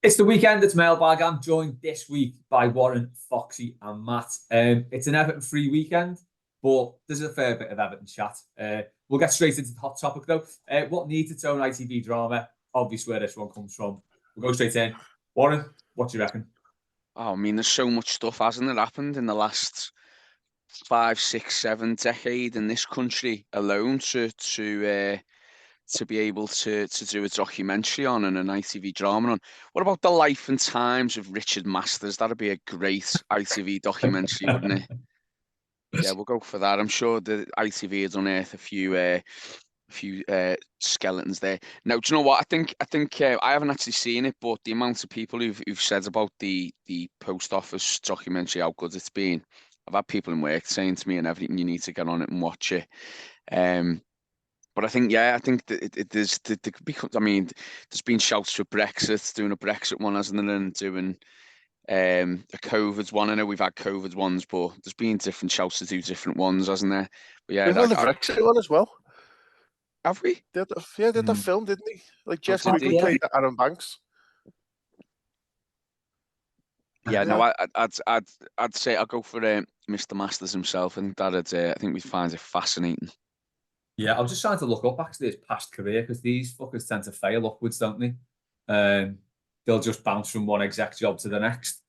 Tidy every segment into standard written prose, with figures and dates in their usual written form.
It's the weekend, it's Mailbag. I'm joined this week by Warren, Foxy and Matt. It's an Everton-free weekend, but there's a fair bit of Everton chat. We'll get straight into the hot topic though. What needs its own ITV drama? Obviously where this one comes from. We'll go straight in. Warren, what do you reckon? Oh, I mean, there's so much stuff, hasn't it, happened in the last 5, 6, 7 decade in this country alone to be able to do a documentary on and an ITV drama on. What about the life and times of Richard Masters? That'd be a great ITV documentary, wouldn't it? Yeah, we'll go for that. I'm sure the ITV has unearthed a few skeletons there. Now, do you know what? I think I haven't actually seen it, but the amount of people who've said about the Post Office documentary, how good it's been. I've had people in work saying to me and everything, you need to get on it and watch it. But I think that there's I mean, there's been shouts for Brexit, doing a Brexit one, hasn't there, and doing a COVID one. I know we've had COVID ones, but there's been different shouts to do different ones, hasn't there? But yeah, we've had the Brexit one as well. Have we? They did the film, didn't he? Like Jeff did Quigley he? played Aaron Banks. Yeah, no, I'd say I'll go for Mr. Masters himself, and I think we find it fascinating. Yeah, I was just trying to look up actually his past career because these fuckers tend to fail upwards, don't they? They'll just bounce from one exec job to the next.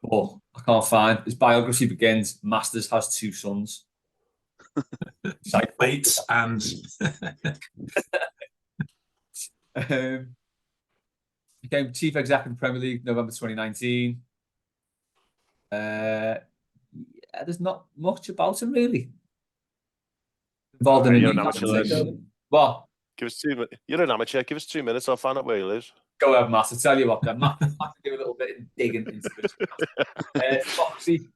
But I can't find his biography begins. Masters has 2 sons. Bates and became chief exec in the Premier League November 2019. There's not much about him really. Involved in you're an amateur. What? Give us 2 minutes. You're an amateur. Give us 2 minutes. I'll find out where he lives. Go ahead, Matt. I'll tell you what, then. Matt can do a little bit of digging into this. Foxy,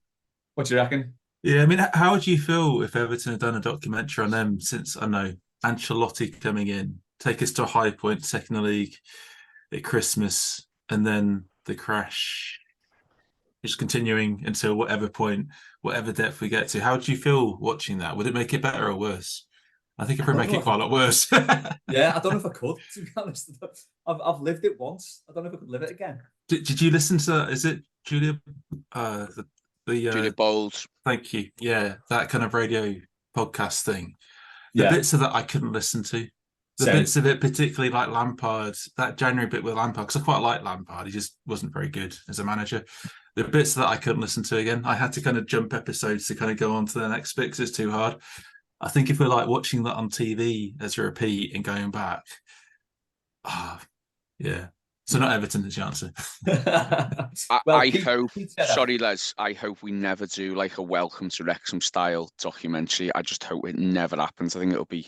what do you reckon? yeah, I mean, how would you feel if Everton had done a documentary on them since, I know, Ancelotti coming in, take us to a high point, second league at Christmas, and then the crash, just continuing until whatever point, whatever depth we get to. How would you feel watching that? Would it make it better or worse? I think it would make it quite a lot worse. Yeah, I don't know if I could, to be honest. I've lived it once. I don't know if I could live it again. Did you listen to, is it Julia? Julia Bowles. Thank you. Yeah, that kind of radio podcast thing. The bits of that I couldn't listen to. The bits of it, particularly like Lampard, that January bit with Lampard, because I quite like Lampard. He just wasn't very good as a manager. The bits that I couldn't listen to again, I had to kind of jump episodes to kind of go on to the next bit because it's too hard. I think if we're like watching that on TV as a repeat and going back, yeah. So not Everton is the answer. I hope, sorry Les, I hope we never do like a Welcome to Wrexham style documentary. I just hope it never happens. I think it'll be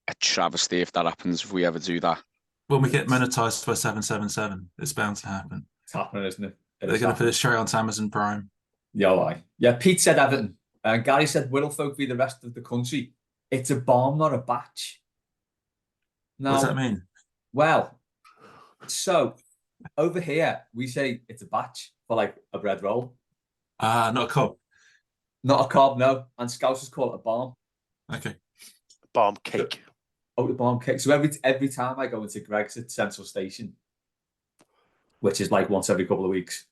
a travesty if that happens, if we ever do that. When we get monetized by 777, it's bound to happen. It's happening, isn't it? They're going to put it straight onto Amazon Prime. Yeah, Pete said Everton. And Gary said, will folk be the rest of the country? It's a bomb, not a batch. Now, what does that mean? Well, so over here, we say it's a batch for like a bread roll. Not a cob. Not a cob, no. And Scousers call it a bomb. Okay. Bomb cake. Oh, the bomb cake. So every time I go into Greg's at Central Station, which is like once every couple of weeks,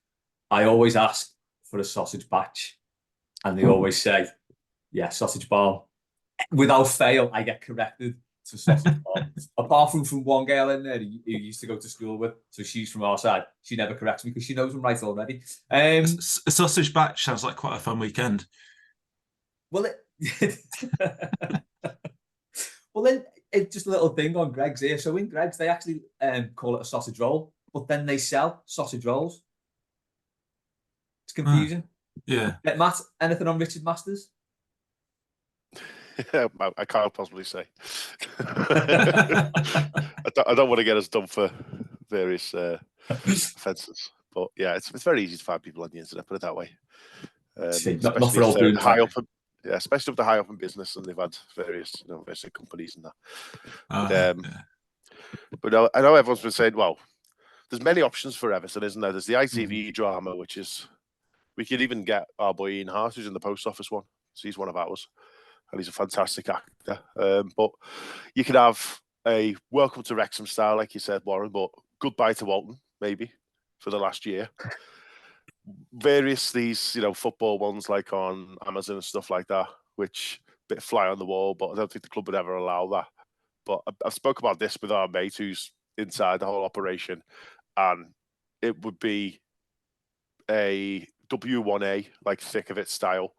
I always ask for a sausage batch. And they always say, yeah, sausage bomb. Without fail, I get corrected to sausage bomb. Apart from one girl in there who used to go to school with, so she's from our side. She never corrects me because she knows I'm right already. A sausage batch sounds like quite a fun weekend. Well, then it's just a little thing on Greg's here. So in Greg's, they actually call it a sausage roll, but then they sell sausage rolls. It's confusing. Yeah. Matt, anything on Richard Masters? I can't possibly say. I don't want to get us done for various offences, but yeah, it's very easy to find people on the internet. Put it that way. Not for all food. Yeah, especially if they're high up in business and they've had various, companies and that. But I know everyone's been saying, well, there's many options for Everton, isn't there? There's the ITV drama, which is. We could even get our boy Ian Hart, who's in the Post Office one. So he's one of ours. And he's a fantastic actor. But you could have a Welcome to Wrexham style, like you said, Warren, but Goodbye to Walton, maybe. for the last year. Various these, football ones like on Amazon and stuff like that, which bit fly on the wall, but I don't think the club would ever allow that. But I've spoke about this with our mate who's inside the whole operation, and it would be a W1A, like thick of it style,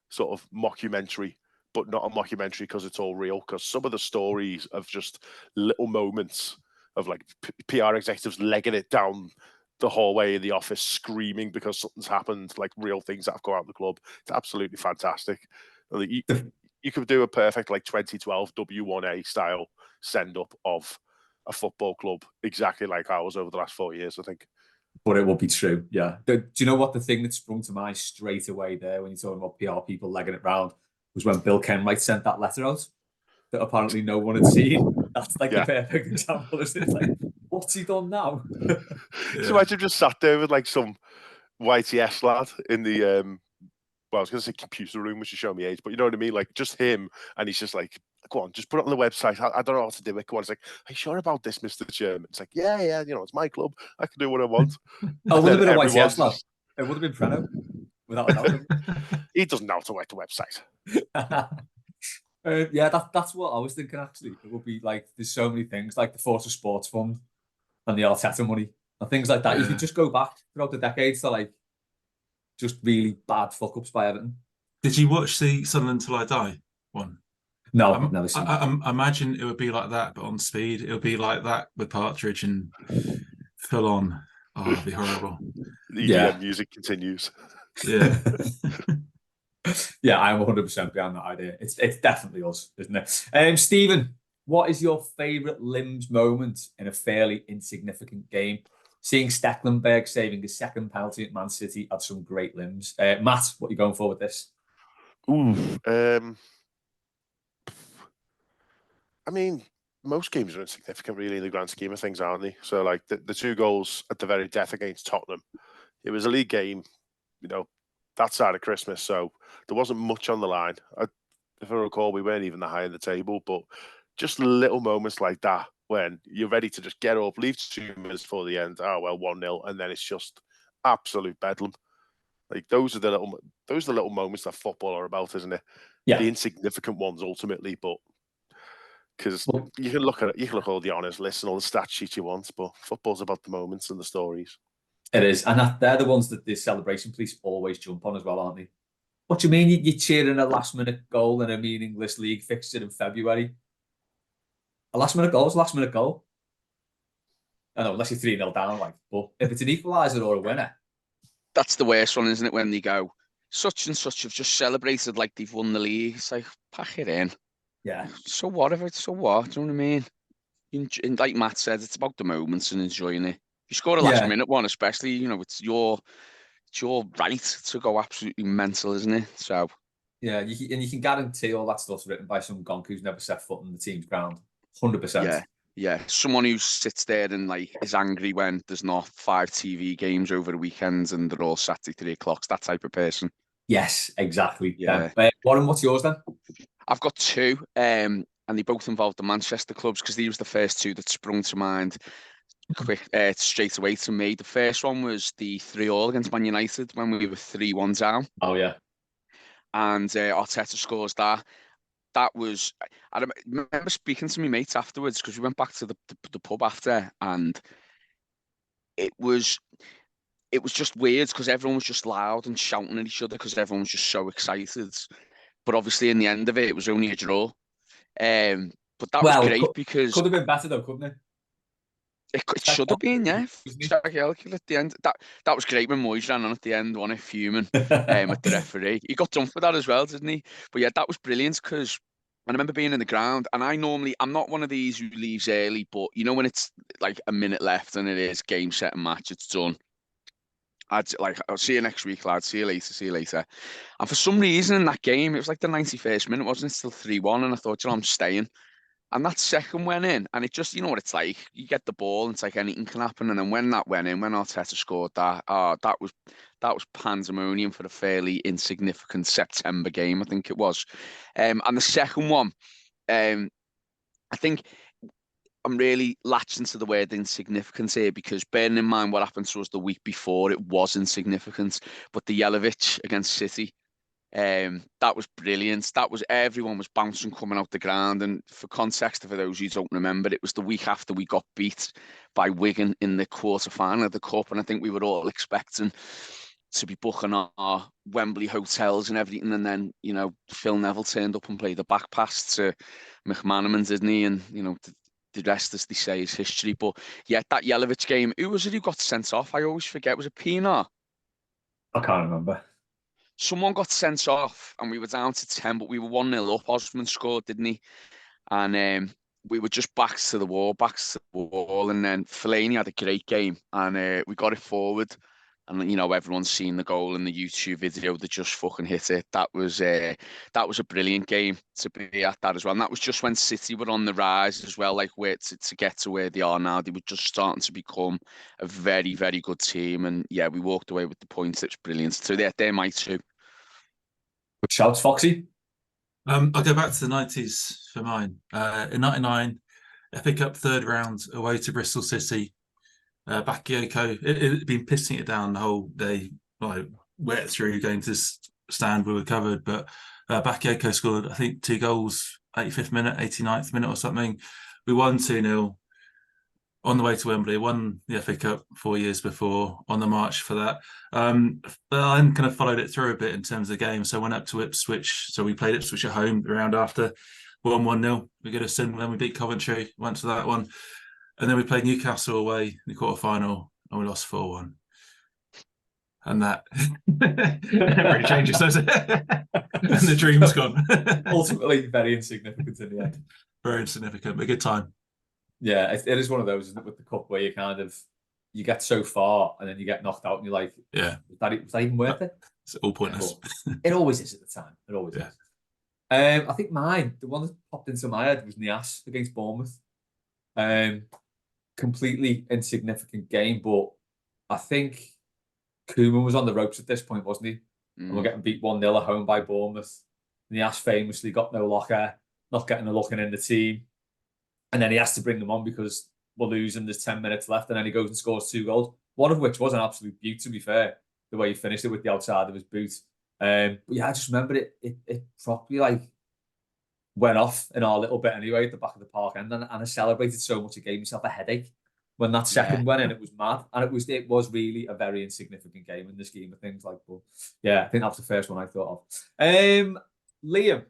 sort of mockumentary, but not a mockumentary because it's all real. Because some of the stories of just little moments of like PR executives legging it down the hallway in the office, screaming because something's happened, like real things that have gone out of the club. It's absolutely fantastic. You could do a perfect like 2012 W1A style send up of a football club exactly like ours over the last 4 years, I think. But it would be true, yeah. Do you know what the thing that sprung to mind straight away there when you're talking about PR people legging it round was when Bill Kenwright sent that letter out that apparently no one had seen. That's like the perfect example, isn't it? It's like, what's he done now? So imagine just sat there with like some YTS lad in the well, I was going to say computer room, which is showing me age, but you know what I mean? Like just him, and he's just like, go on, just put it on the website. I don't know how to do it. Go on. It's like, are you sure about this, Mr. Chairman? It's like, yeah, it's my club. I can do what I want. Oh, it would have been a YTS lad. It would have been Preno, without a doubt. He doesn't know how to work the website. Yeah, that's what I was thinking, actually. It would be like, there's so many things, like the Forza Sports Fund and the Arteta money and things like that. Yeah. You could just go back throughout the decades to like just really bad fuck-ups by Everton. Did you watch the Sunderland Till I Die one? No, I've never seen it. I imagine it would be like that, but on speed. It would be like that with Partridge and full on. Oh, it'd be horrible. The EDM music continues. Yeah. Yeah, I'm 100% behind that idea. It's definitely us, isn't it? Stephen, what is your favourite limbs moment in a fairly insignificant game? Seeing Stecklenberg saving his second penalty at Man City had some great limbs. Matt, what are you going for with this? I mean, most games are insignificant, really, in the grand scheme of things, aren't they? So, like the 2 goals at the very death against Tottenham, it was a league game, that side of Christmas, so there wasn't much on the line. If I recall, we weren't even that high in the table, but just little moments like that when you're ready to just get up, leave 2 minutes before the end. Oh well, 1-0, and then it's just absolute bedlam. Like those are the little moments that football are about, isn't it? Yeah. The insignificant ones ultimately, but because you can look at all the honours lists and all the stat sheets you want, but football's about the moments and the stories. It is, and they're the ones that the celebration police always jump on as well, aren't they? What do you mean you're cheering a last-minute goal in a meaningless league fixture in February? A last-minute goal is a last-minute goal. I know, unless you're 3-0 down, like, but if it's an equaliser or a winner. That's the worst one, isn't it, when they go, such and such have just celebrated like they've won the league. It's like, pack it in. Yeah. So what? So what? Do you know what I mean? And like Matt said, it's about the moments and enjoying it. If you score a last-minute one, especially, it's your right to go absolutely mental, isn't it? So yeah, you can guarantee all that stuff's written by some gonk who's never set foot on the team's ground. 100%. Yeah. Someone who sits there and like is angry when there's not 5 TV games over the weekends and they're all Saturday 3 o'clock. That type of person. Yes, exactly. Yeah. Warren, what's yours then? I've got 2, and they both involve the Manchester clubs because these were the first 2 that sprung to mind quick straight away to me. The first one was the 3-3 against Man United when we were 3-1 down. Oh yeah. And Arteta scores that. That was, I remember speaking to my mates afterwards because we went back to the pub after, and it was just weird because everyone was just loud and shouting at each other because everyone was just so excited. But obviously, in the end of it, it was only a draw. But that was great because could have been better though, couldn't it? It should have been, yeah. At the end, that was great when Moyes ran on at the end, won it fuming with the referee. He got done for that as well, didn't he? But yeah, that was brilliant because I remember being in the ground, and I'm not one of these who leaves early, but when it's like a minute left and it is game, set, and match, it's done. I'll see you next week, lads. See you later. And for some reason in that game, it was like the 91st minute, wasn't it? Still 3-1, and I thought, I'm staying. And that second went in, and it just, what it's like. You get the ball, and it's like anything can happen. And then when that went in, when Arteta scored that, that was pandemonium for a fairly insignificant September game, I think it was. And the second one, I think I'm really latching to the word insignificant here, because bearing in mind what happened to us the week before, it was insignificant. But the Yelovich against City, that was brilliant. That was, everyone was bouncing coming out the ground. And for context, for those who don't remember, it was the week after we got beat by Wigan in the quarter-final of the Cup, and I think we were all expecting to be booking our Wembley hotels and everything, and then, you know, Phil Neville turned up and played the back pass to McManaman, didn't he? And, you know, the rest, as they say, is history. But yeah, that Yelovich game, who was it who got sent off? I always forget. Was it Pienaar? I can't remember. Someone got sent off and we were down to 10, but we were 1-0 up. Osman scored, didn't he? And we were just backs to the wall. And then Fellaini had a great game, and we got it forward. And, you know, everyone's seen the goal in the YouTube video that just fucking hit it. That was a brilliant game to be at that as well. And that was just when City were on the rise as well, like where to get to where they are now. They were just starting to become a very, very good team. And yeah, we walked away with the points. It's brilliant. So they're my two. Good shouts, Foxy. I'll go back to the 90s for mine. In 99, FA Cup third round away to Bristol City. Bakayoko, it had been pissing it down the whole day, like wet through, going to stand, we were covered. But Bakayoko scored, I think, 2 goals, 85th minute, 89th minute or something. We won 2-0 on the way to Wembley, won the FA Cup 4 years before, on the march for that. But I kind of followed it through a bit in terms of the game. So I went up to Ipswich. So we played Ipswich at home the round after, won 1-0. We got a sin, then we beat Coventry, went to that one. And then we played Newcastle away in the quarter-final, and we lost 4-1. And that really changes, doesn't it? And the dream's gone. Ultimately, very insignificant in the end. Very insignificant, but a good time. Yeah, it is one of those, isn't it, with the cup, where you get so far and then you get knocked out and you're like, yeah, was that even worth it? It's all pointless. It always is at the time. It always is. I think mine, the one that popped into my head was Nias against Bournemouth. Completely insignificant game, but I think Koeman was on the ropes at this point, wasn't he? And we're getting beat 1-0 at home by Bournemouth. Nias famously got no locker, not getting a look in the team. And then he has to bring them on because we're losing, there's 10 minutes left, and then he goes and scores 2 goals, one of which was an absolute beaut, to be fair, the way he finished it with the outside of his boot. But yeah, I just remember it properly like went off in our little bit anyway at the back of the park end, and I celebrated so much it gave myself a headache when that second went in. It was mad, and it was really a very insignificant game in the scheme of things. Like, but yeah, I think that was the first one I thought of. Liam,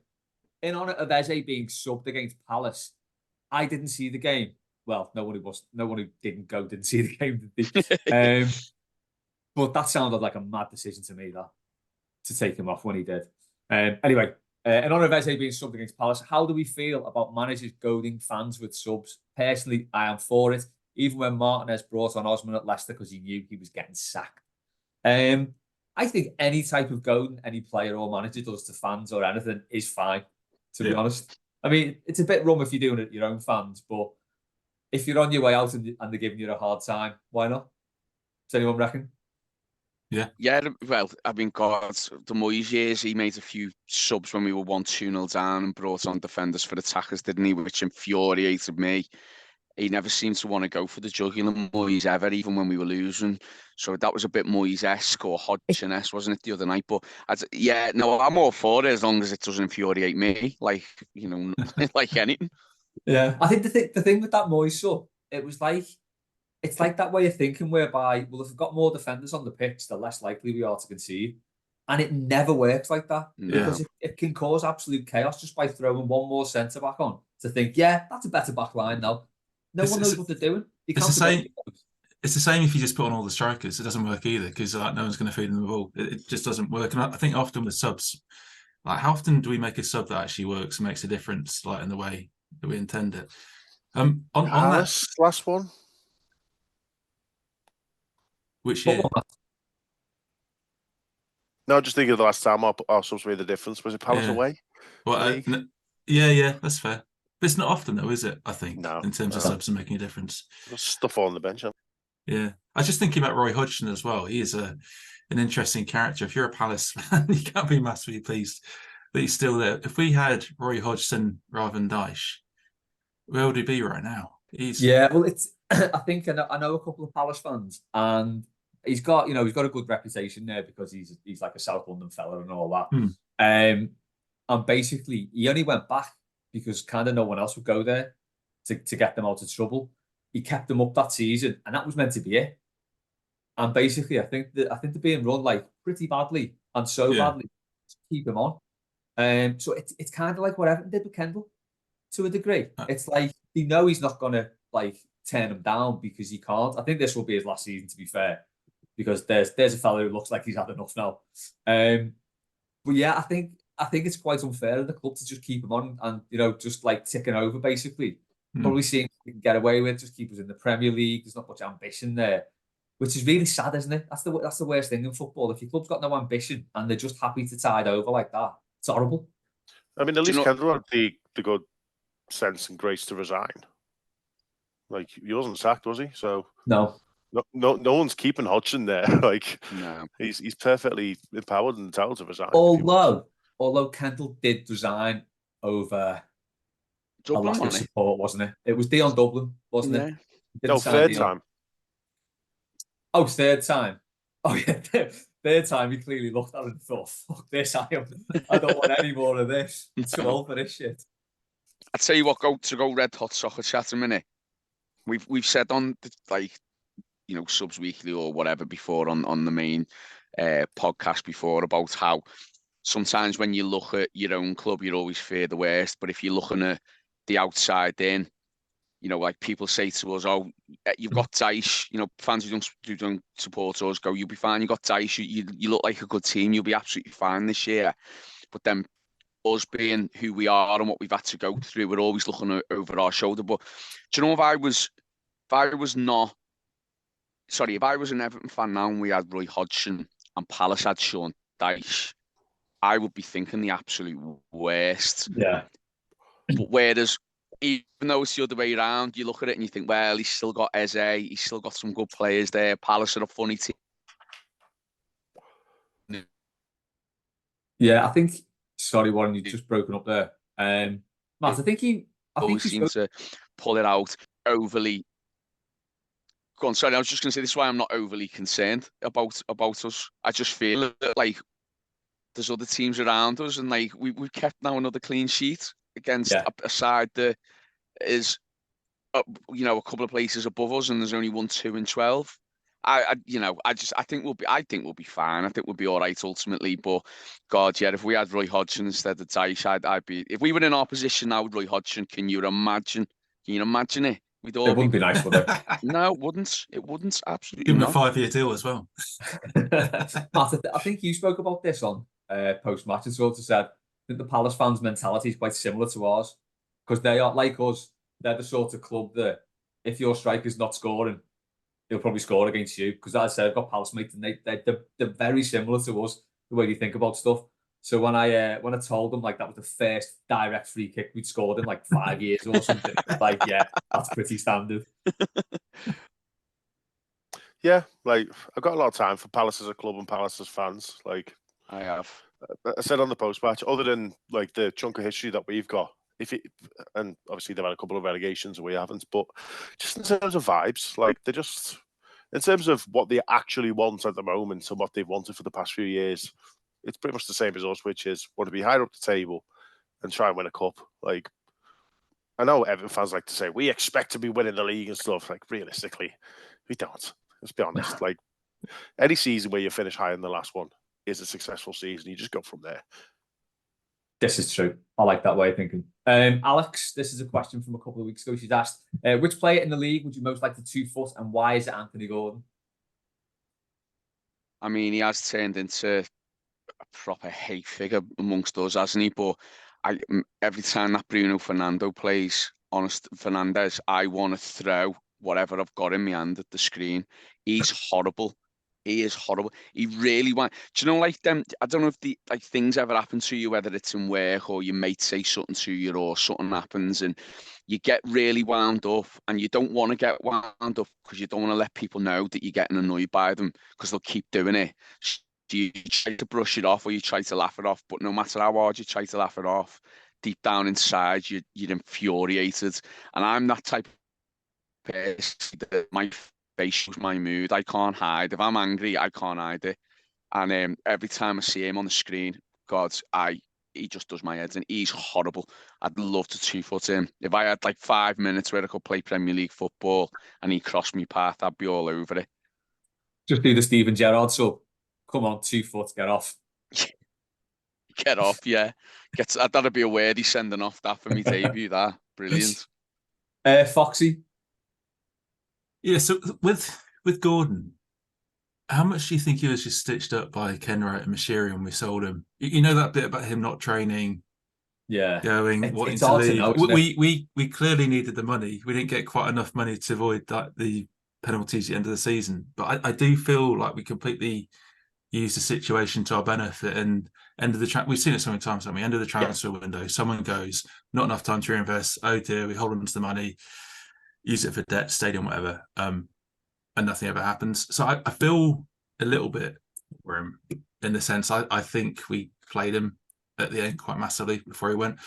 in honour of Eze being subbed against Palace, I didn't see the game. Well, no one who didn't go didn't see the game, did they? But that sounded like a mad decision to me, that, to take him off when he did. Anyway, in honour of Eze being subbed against Palace, how do we feel about managers goading fans with subs? Personally, I am for it, even when Martinez brought on Osman at Leicester because he knew he was getting sacked. I think any type of goading any player or manager does to fans or anything is fine, to be honest. I mean, it's a bit rum if you're doing it to your own fans, but if you're on your way out and they're giving you a hard time, why not? Does anyone reckon? Yeah, well, I mean, God, the Moyes years, he made a few subs when we were 1-2-0 down and brought on defenders for attackers, didn't he? Which infuriated me. He never seemed to want to go for the jugular, Moyes, ever, even when we were losing. So that was a bit Moyes-esque or Hodgson-esque, wasn't it, the other night? But I'm all for it as long as it doesn't infuriate me, like, you know, like anything. Yeah, I think the thing with that Moyes sub, it's like that way of thinking whereby, well, if we've got more defenders on the pitch, the less likely we are to concede. And it never works like that, because it can cause absolute chaos just by throwing one more centre back on to think, yeah, that's a better back line now. No one knows what they're doing. It's the same if you just put on all the strikers. It doesn't work either, because like, no one's going to feed them the ball. It just doesn't work. And I think often with subs, like, how often do we make a sub that actually works and makes a difference, like in the way that we intend it? On that last one, which year? No, just thinking of the last time our subs made the difference. Was it Palace away? Well, yeah, that's fair. But it's not often, though, is it? I think, in terms of subs and making a difference. There's stuff on the bench. Yeah, I was just thinking about Roy Hodgson as well. He is an interesting character. If you're a Palace fan, you can't be massively pleased that he's still there. If we had Roy Hodgson rather than Dyche, where would he be right now? Yeah, well, it's. I think I know a couple of Palace fans, and he's got a good reputation there because he's like a South London fella and all that. And basically, he only went back because kind of no one else would go there to get them out of trouble. He kept them up that season, and that was meant to be it. And basically, I think they're being run like pretty badly, and so badly to keep him on. So it's kind of like what Everton did with Kendall to a degree. It's like they know he's not gonna like turn him down because he can't. I think this will be his last season, to be fair, because there's a fella who looks like he's had enough now. But yeah, I think it's quite unfair of the club to just keep him on and just like ticking over basically. Probably seeing what we can get away with, just keep us in the Premier League. There's not much ambition there, which is really sad, isn't it? That's the worst thing in football. If your club's got no ambition and they're just happy to tide over like that, it's horrible. I mean, at least Kendall had the good sense and grace to resign. Like, he wasn't sacked, was he? So no one's keeping Hodgson there. Like, no, he's perfectly empowered and entitled to resign. Although Kendall did resign over Dublin, a lack of support, wasn't it? It was Dion Dublin, wasn't it? No, third time. Oh, third time. Oh yeah, third time he clearly looked at it and thought, "Fuck this! I don't want any more of this. I'm too old for this shit." I'd tell you what, go red hot soccer chat a minute. We've said on Subs Weekly or whatever before on the main podcast before about how sometimes when you look at your own club, you always fear the worst. But if you're looking at the outside in, like people say to us, "Oh, you've got Dice." Fans who don't support us go, "You'll be fine. You got Dice. You look like a good team. You'll be absolutely fine this year." But then us being who we are and what we've had to go through, we're always looking over our shoulder. But do you know, if I was an Everton fan now and we had Roy Hodgson and Palace had Sean Dyche, I would be thinking the absolute worst. Yeah. But whereas, even though it's the other way around, you look at it and you think, well, he's still got Eze, he's still got some good players there. Palace are a funny team. Yeah, I think. Sorry, Warren, you've just broken up there. Matt, I think he seems to pull it out overly. Go on, sorry, I was just going to say this is why I'm not overly concerned about us. I just feel that like there's other teams around us, and like we've kept now another clean sheet against a side that is, a couple of places above us, and there's only 1, 2, and 12. I think we'll be fine. I think we'll be all right ultimately. But God, yeah, if we had Roy Hodgson instead of Dyche, I'd be. If we were in our position now with Roy Hodgson, can you imagine? it? We'd all. It wouldn't be nice, would it? No, it wouldn't. It wouldn't. Absolutely. Give him a 5-year deal as well. Matt, I think you spoke about this on post-match and sort of said that the Palace fans' mentality is quite similar to ours because they are like us. They're the sort of club that if your striker's not scoring, he'll probably score against you. Because as I said, I've got Palace mates and they're very similar to us, the way they think about stuff. So when I told them like that was the first direct free kick we'd scored in like 5 years or something, it was like, yeah, that's pretty standard. Yeah, like I've got a lot of time for Palace as a club and Palace as fans. Like I have. I said on the post-match, other than like the chunk of history that we've got, and obviously they've had a couple of relegations and we haven't, but just in terms of vibes, like they're just in terms of what they actually want at the moment and what they've wanted for the past few years, it's pretty much the same as us, which is want to be higher up the table and try and win a cup. Like I know Everton fans like to say we expect to be winning the league and stuff. Like realistically, we don't. Let's be honest. Like any season where you finish higher than the last one is a successful season. You just go from there. This is true. I like that way of thinking. Alex, this is a question from a couple of weeks ago. She's asked, which player in the league would you most like to 2-foot and why is it Anthony Gordon? I mean, he has turned into a proper hate figure amongst us, hasn't he? But every time that Bruno Fernandes plays, Fernandes, I want to throw whatever I've got in my hand at the screen. He's horrible. He is horrible. He really do you know, like them? I don't know if the things ever happen to you, whether it's in work or your mate say something to you or something happens and you get really wound up and you don't want to get wound up because you don't want to let people know that you're getting annoyed by them because they'll keep doing it. You try to brush it off or you try to laugh it off, but no matter how hard you try to laugh it off, deep down inside you're infuriated. And I'm that type personally, my face shows my mood. I can't hide. If I'm angry, I can't hide it. And every time I see him on the screen, God, he just does my head in. He's horrible. I'd love to 2-foot him. If I had like 5 minutes where I could play Premier League football and he crossed me path, I'd be all over it. Just do the Steven Gerrard, so come on, 2 foot, get off. Get off, yeah. That'd be a word he's sending off that for me debut. That brilliant. Foxy. Yeah, so with Gordon, how much do you think he was just stitched up by Kenwright and Mashiri when we sold him? You know that bit about him not training, wanting to leave. We clearly needed the money. We didn't get quite enough money to avoid the penalties at the end of the season. But I do feel like we completely used the situation to our benefit. And end of the we've seen it so many times, haven't we? End of the transfer window, someone goes, not enough time to reinvest. Oh dear, we hold on to the money, use it for debt, stadium, whatever. And nothing ever happens. So I feel a little bit for him in the sense I think we played him at the end quite massively before he went.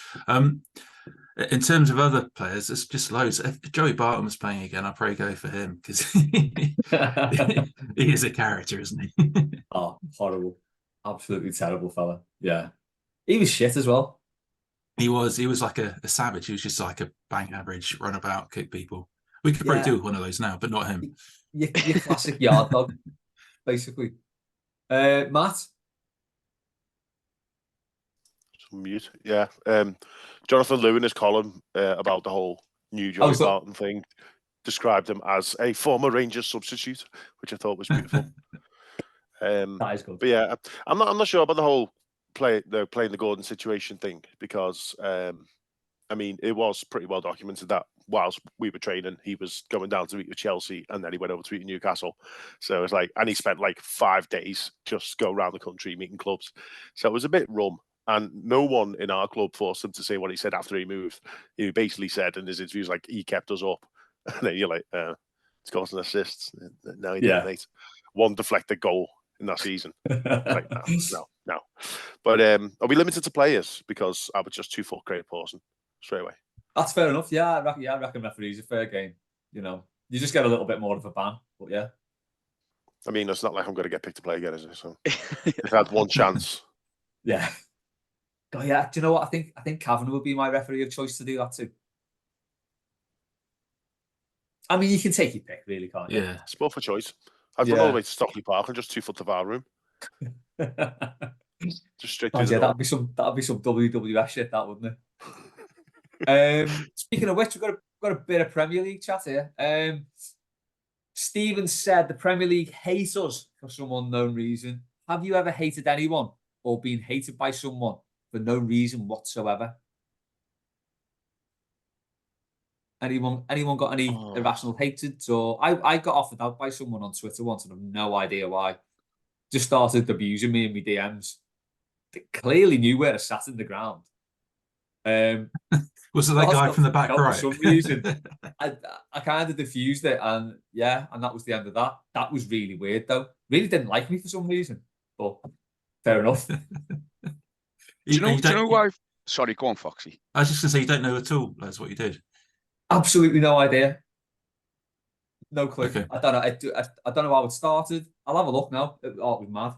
In terms of other players, it's just loads. If Joey Barton was playing again, I'd probably go for him because he is a character, isn't he? Oh, horrible. Absolutely terrible fella. Yeah. He was shit as well. He was like a savage. He was just like a bang average runabout, kick people. We could probably do with one of those now, but not him. Your classic yard dog, basically. Matt? Mute. Yeah. Jonathan Lew in his column about the whole new Joey Barton thing described him as a former Rangers substitute, which I thought was beautiful. That is good. But yeah, I'm not sure about the whole playing the Gordon situation thing because I mean it was pretty well documented that whilst we were training, he was going down to meet with Chelsea and then he went over to meet Newcastle. So it's like, and he spent like 5 days just go around the country meeting clubs. So it was a bit rum. And no one in our club forced him to say what he said after he moved. He basically said in his interviews, like, he kept us up. And then you're like, scores and assists. No, he didn't, mate. 1 deflected goal in that season. Like, no. But are we limited to players? Because I was just 2 foot Craig Pawson straight away. That's fair enough. Yeah, I reckon referees are fair game. You know, you just get a little bit more of a ban. But yeah. I mean, it's not like I'm going to get picked to play again, is it? So if I had 1 chance. Yeah. Oh yeah, do you know what? I think Kavanagh would be my referee of choice to do that too. I mean, you can take your pick, really, can't you? Yeah, sport for choice. I'd run all the way to Stockley Park and just 2 foot the VAR room. Just straight through the door. That'd be some WWF shit, that wouldn't it? Speaking of which, we've got a bit of Premier League chat here. Stephen said the Premier League hates us for some unknown reason. Have you ever hated anyone or been hated by someone for no reason whatsoever? Anyone got any irrational hatreds? Or I got offered out by someone on Twitter once and I've no idea why. Just started abusing me in my DMs. They clearly knew where I sat in the ground. Was it that guy from the back right? For some reason, I kind of diffused it, and that was the end of that. That was really weird, though. Really didn't like me for some reason, but fair enough. Do you know why? Sorry, go on, Foxy. I was just going to say, you don't know at all. That's what you did. Absolutely no idea. No clue. Okay. I don't know. I don't know how it started. I'll have a look now. It was mad.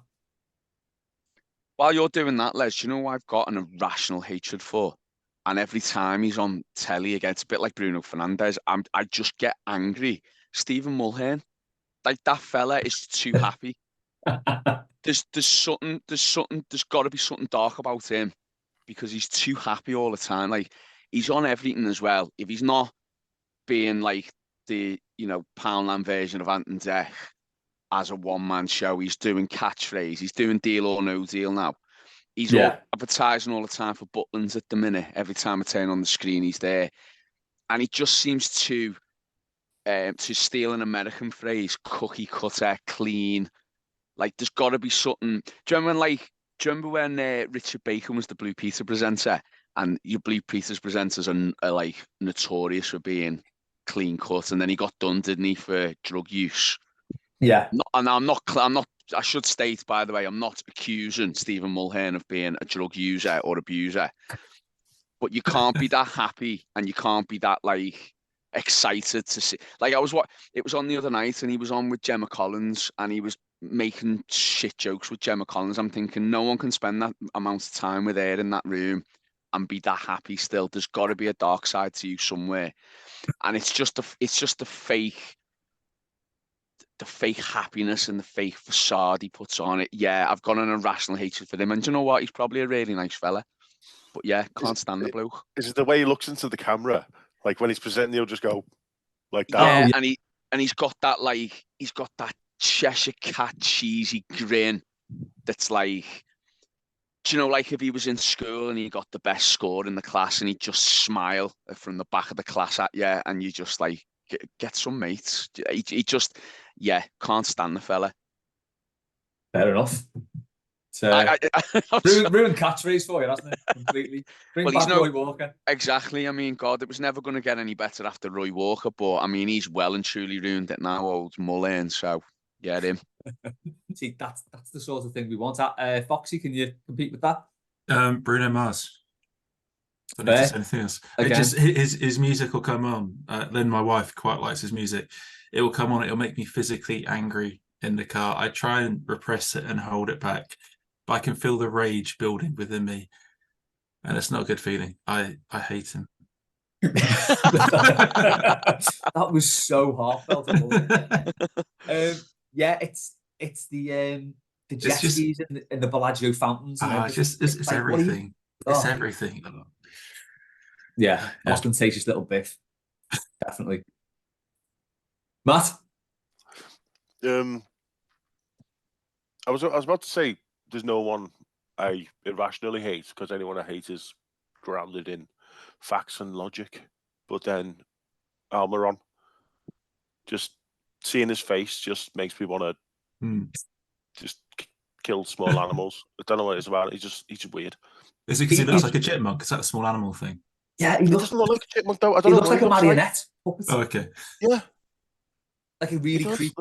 While you're doing that, Les, do you know what I've got an irrational hatred for? And every time he's on telly again, it's a bit like Bruno Fernandes. I just get angry. Stephen Mulhern, like that fella is too happy. There's got to be something dark about him because he's too happy all the time. Like he's on everything as well. If he's not being like the Poundland version of Ant and Dec as a one-man show, he's doing catchphrase. He's doing Deal or No Deal now. He's advertising all the time for Butlins at the minute. Every time I turn on the screen, he's there, and he just seems to steal an American phrase, cookie cutter, clean. Like there's got to be something. Do you remember when Richard Bacon was the Blue Peter presenter, and your Blue Peter's presenters are like notorious for being clean cut, and then he got done, didn't he, for drug use? Yeah. I'm not. I should state, by the way, I'm not accusing Stephen Mulhern of being a drug user or abuser, but you can't be that happy and you can't be that like excited to see. Like it was on the other night, and he was on with Gemma Collins, and he was making shit jokes with Gemma Collins. I'm thinking, no one can spend that amount of time with her in that room and be that happy still. There's got to be a dark side to you somewhere, and it's just the fake happiness and the fake facade he puts on it. Yeah, I've got an irrational hatred for him, and do you know what? He's probably a really nice fella, but yeah, can't stand the bloke. Is it the way he looks into the camera? Like when he's presenting, he'll just go like that. Yeah, and he's got that Cheshire Cat cheesy grin that's like, do you know, like if he was in school and he got the best score in the class and he'd just smile from the back of the class at you, and you just like get some mates. He just, yeah, can't stand the fella. Fair enough. So ruined catchphrase for you, hasn't it? Completely. Bring back Roy Walker. Exactly. I mean, God, it was never going to get any better after Roy Walker, but I mean, he's well and truly ruined it now, old Mullen. So yeah, him. See, that's the sort of thing we want. Foxy, can you compete with that? Bruno Mars. I don't need to say anything else. It just his music will come on. Then my wife quite likes his music. It will come on. It'll make me physically angry in the car. I try and repress it and hold it back, but I can feel the rage building within me, and it's not a good feeling. I hate him. That was so heartfelt. Yeah, it's the jet skis and the Bellagio fountains. It's like, everything. It's everything. Yeah, ostentatious little biff. Definitely. Matt? I was about to say there's no one I irrationally hate, because anyone I hate is grounded in facts and logic. But then Almiron, just seeing his face just makes me want to just kill small animals. I don't know what it is about it. He's just weird. Is it because he looks like a chipmunk? Is that a small animal thing? Yeah, he doesn't look like a chipmunk though. I don't know. He looks like a marionette. Oh, okay. Yeah. Like a really creepy.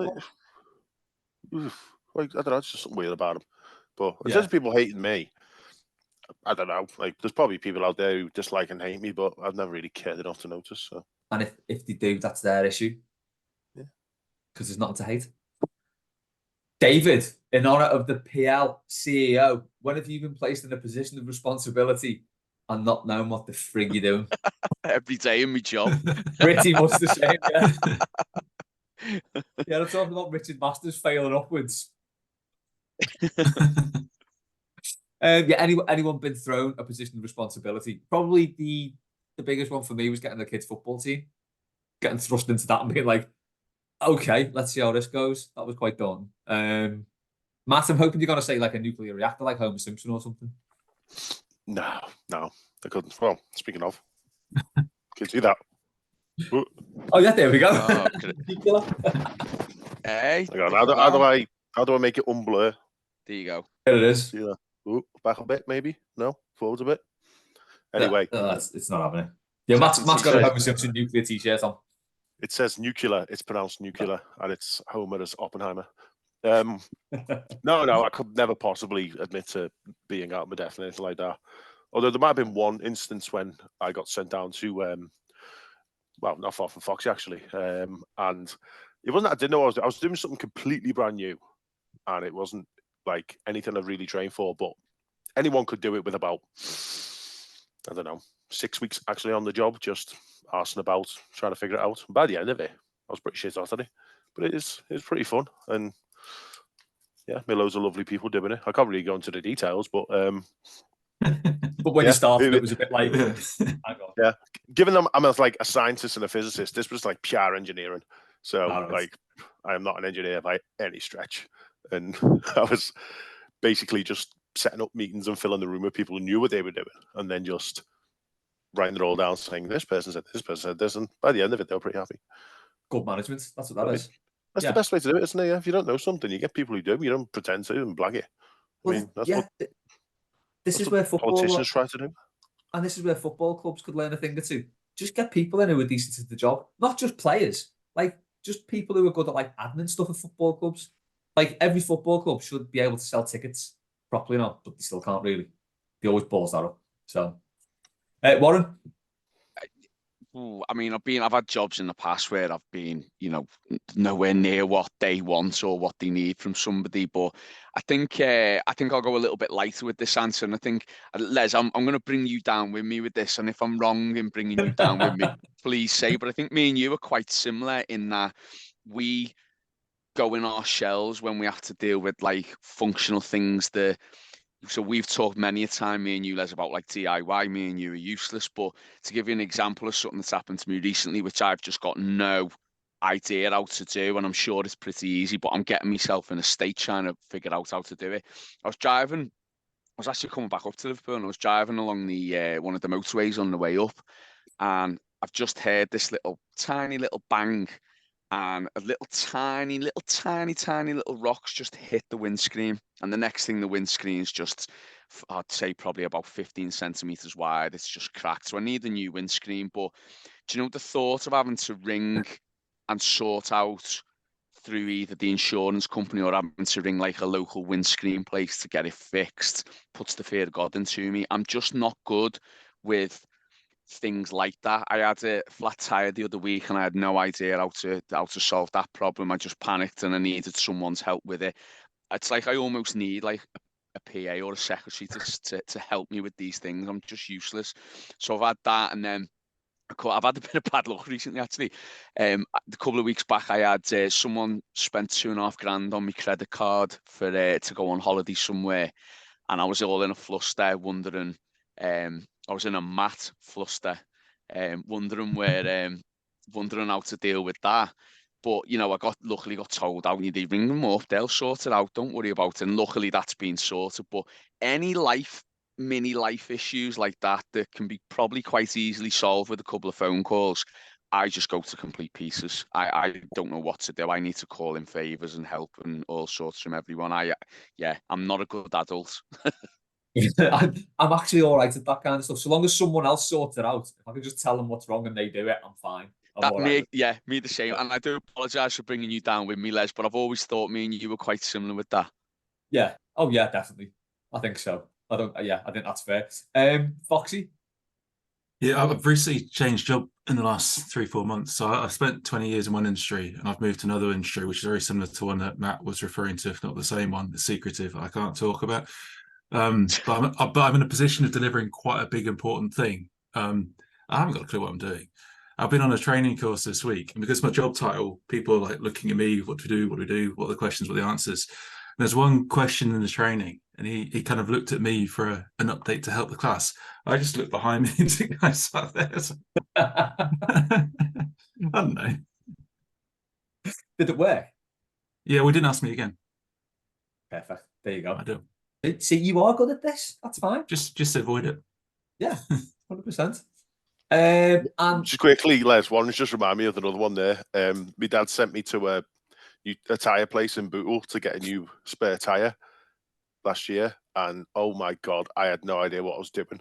Like, I don't know, it's just something weird about him. But in terms of people hating me, I don't know. Like, there's probably people out there who dislike and hate me, but I've never really cared enough to notice. So. And if they do, that's their issue. Yeah. Because there's nothing to hate. David, in honour of the PL CEO, when have you been placed in a position of responsibility and not knowing what the frig you're doing? Every day in my job. Pretty much the same, yeah. Yeah, I'm talking about Richard Masters failing upwards. Yeah, anyone been thrown a position of responsibility? Probably the biggest one for me was getting the kids' football team. Getting thrust into that and being like, okay, let's see how this goes. That was quite daunting. Matt, I'm hoping you're going to say like a nuclear reactor like Homer Simpson or something. No, I couldn't. Well, speaking of, can do that. Oh yeah, there we go. Hey, how do I make it unblur? There you go. There it is. Yeah. Ooh, back a bit, maybe. No, forwards a bit. Anyway, it's not happening. Yeah, Matt's got a Homer Simpson nuclear t-shirt on. It says nuclear. It's pronounced nuclear, and it's Homer as Oppenheimer. No, I could never possibly admit to being out of my depth or anything like that. Although there might have been one instance when I got sent down to, well, not far from Foxy actually, and it wasn't that I didn't know I was doing something completely brand new, and it wasn't like anything I'd really trained for. But anyone could do it with about, I don't know, 6 weeks actually on the job, just arsing about, trying to figure it out. And by the end of it, I was pretty shit at it, but it was pretty fun, and yeah, met loads of lovely people doing it. I can't really go into the details, but but when you started, it was a bit like, hang on. Yeah, given them, I'm like a scientist and a physicist. This was like pure engineering, so like I am not an engineer by any stretch, and I was basically just setting up meetings and filling the room with people who knew what they were doing, and then just writing it all down, saying this person said this, and by the end of it, they were pretty happy. Good management. That's what that is. That's the best way to do it, isn't it? Yeah? If you don't know something, you get people who do. You don't pretend to and blag it. Well, I mean, that's what this is where football politicians try to do. And this is where football clubs could learn a thing or two. Just get people in who are decent at the job, not just players. Like just people who are good at like admin stuff at football clubs. Like every football club should be able to sell tickets properly now, but they still can't really. They always balls that up. So, Warren. I mean, I've had jobs in the past where I've been, nowhere near what they want or what they need from somebody. But I think I'll go a little bit lighter with this answer. And I think, Les, I'm going to bring you down with me with this. And if I'm wrong in bringing you down with me, please say. But I think me and you are quite similar in that we go in our shells when we have to deal with like functional things. So we've talked many a time, me and you, Les, about like DIY. Me and you are useless. But to give you an example of something that's happened to me recently, which I've just got no idea how to do, and I'm sure it's pretty easy, but I'm getting myself in a state trying to figure out how to do it. I was actually coming back up to Liverpool, and I was driving along the one of the motorways on the way up, and I've just heard this tiny little bang, and a tiny little rocks just hit the windscreen. And the next thing, the windscreen's just, I'd say probably about 15 centimeters wide. It's just cracked. So I need a new windscreen. But do you know the thought of having to ring and sort out through either the insurance company or having to ring like a local windscreen place to get it fixed puts the fear of God into me. I'm just not good with things like that. I had a flat tire the other week and I had no idea how to solve that problem. I just panicked and I needed someone's help with it. It's like I almost need like a PA or a secretary to help me with these things. I'm just useless. So I've had that, and then I've had a bit of bad luck recently, actually. A couple of weeks back, I had someone spent $2,500 on my credit card for to go on holiday somewhere, and I was all in a fluster, wondering. I was in a mad fluster, wondering how to deal with that. But I luckily got told out. They ring them up, they'll sort it out. Don't worry about it. And luckily that's been sorted. But any mini life issues like that can be probably quite easily solved with a couple of phone calls, I just go to complete pieces. I don't know what to do. I need to call in favors and help and all sorts from everyone. I'm not a good adult. I'm actually all right at that kind of stuff. So long as someone else sorts it out, if I can just tell them what's wrong and they do it, I'm fine. Me the same. And I do apologise for bringing you down with me, Les, but I've always thought me and you were quite similar with that. Yeah. Oh yeah, definitely. I think so. I think that's fair. Foxy? Yeah, I've recently changed job in the last 3-4 months. So I've spent 20 years in one industry and I've moved to another industry, which is very similar to one that Matt was referring to, if not the same one. It's secretive. I can't talk about. But I'm in a position of delivering quite a big, important thing. I haven't got a clue what I'm doing. I've been on a training course this week, and because my job title, people are like looking at me, what do we do, what are the questions, what are the answers. And there's one question in the training, and he kind of looked at me for an update to help the class. I just looked behind me and the guy sat there. I don't know. Did it work? Yeah, we didn't ask me again. Perfect. There you go. I do. See, you are good at this. That's fine. Just avoid it. Yeah, 100%. And just quickly, Les, one just remind me of another one there. My dad sent me to a tyre place in Bootle to get a new spare tyre last year, and oh my God, I had no idea what I was doing.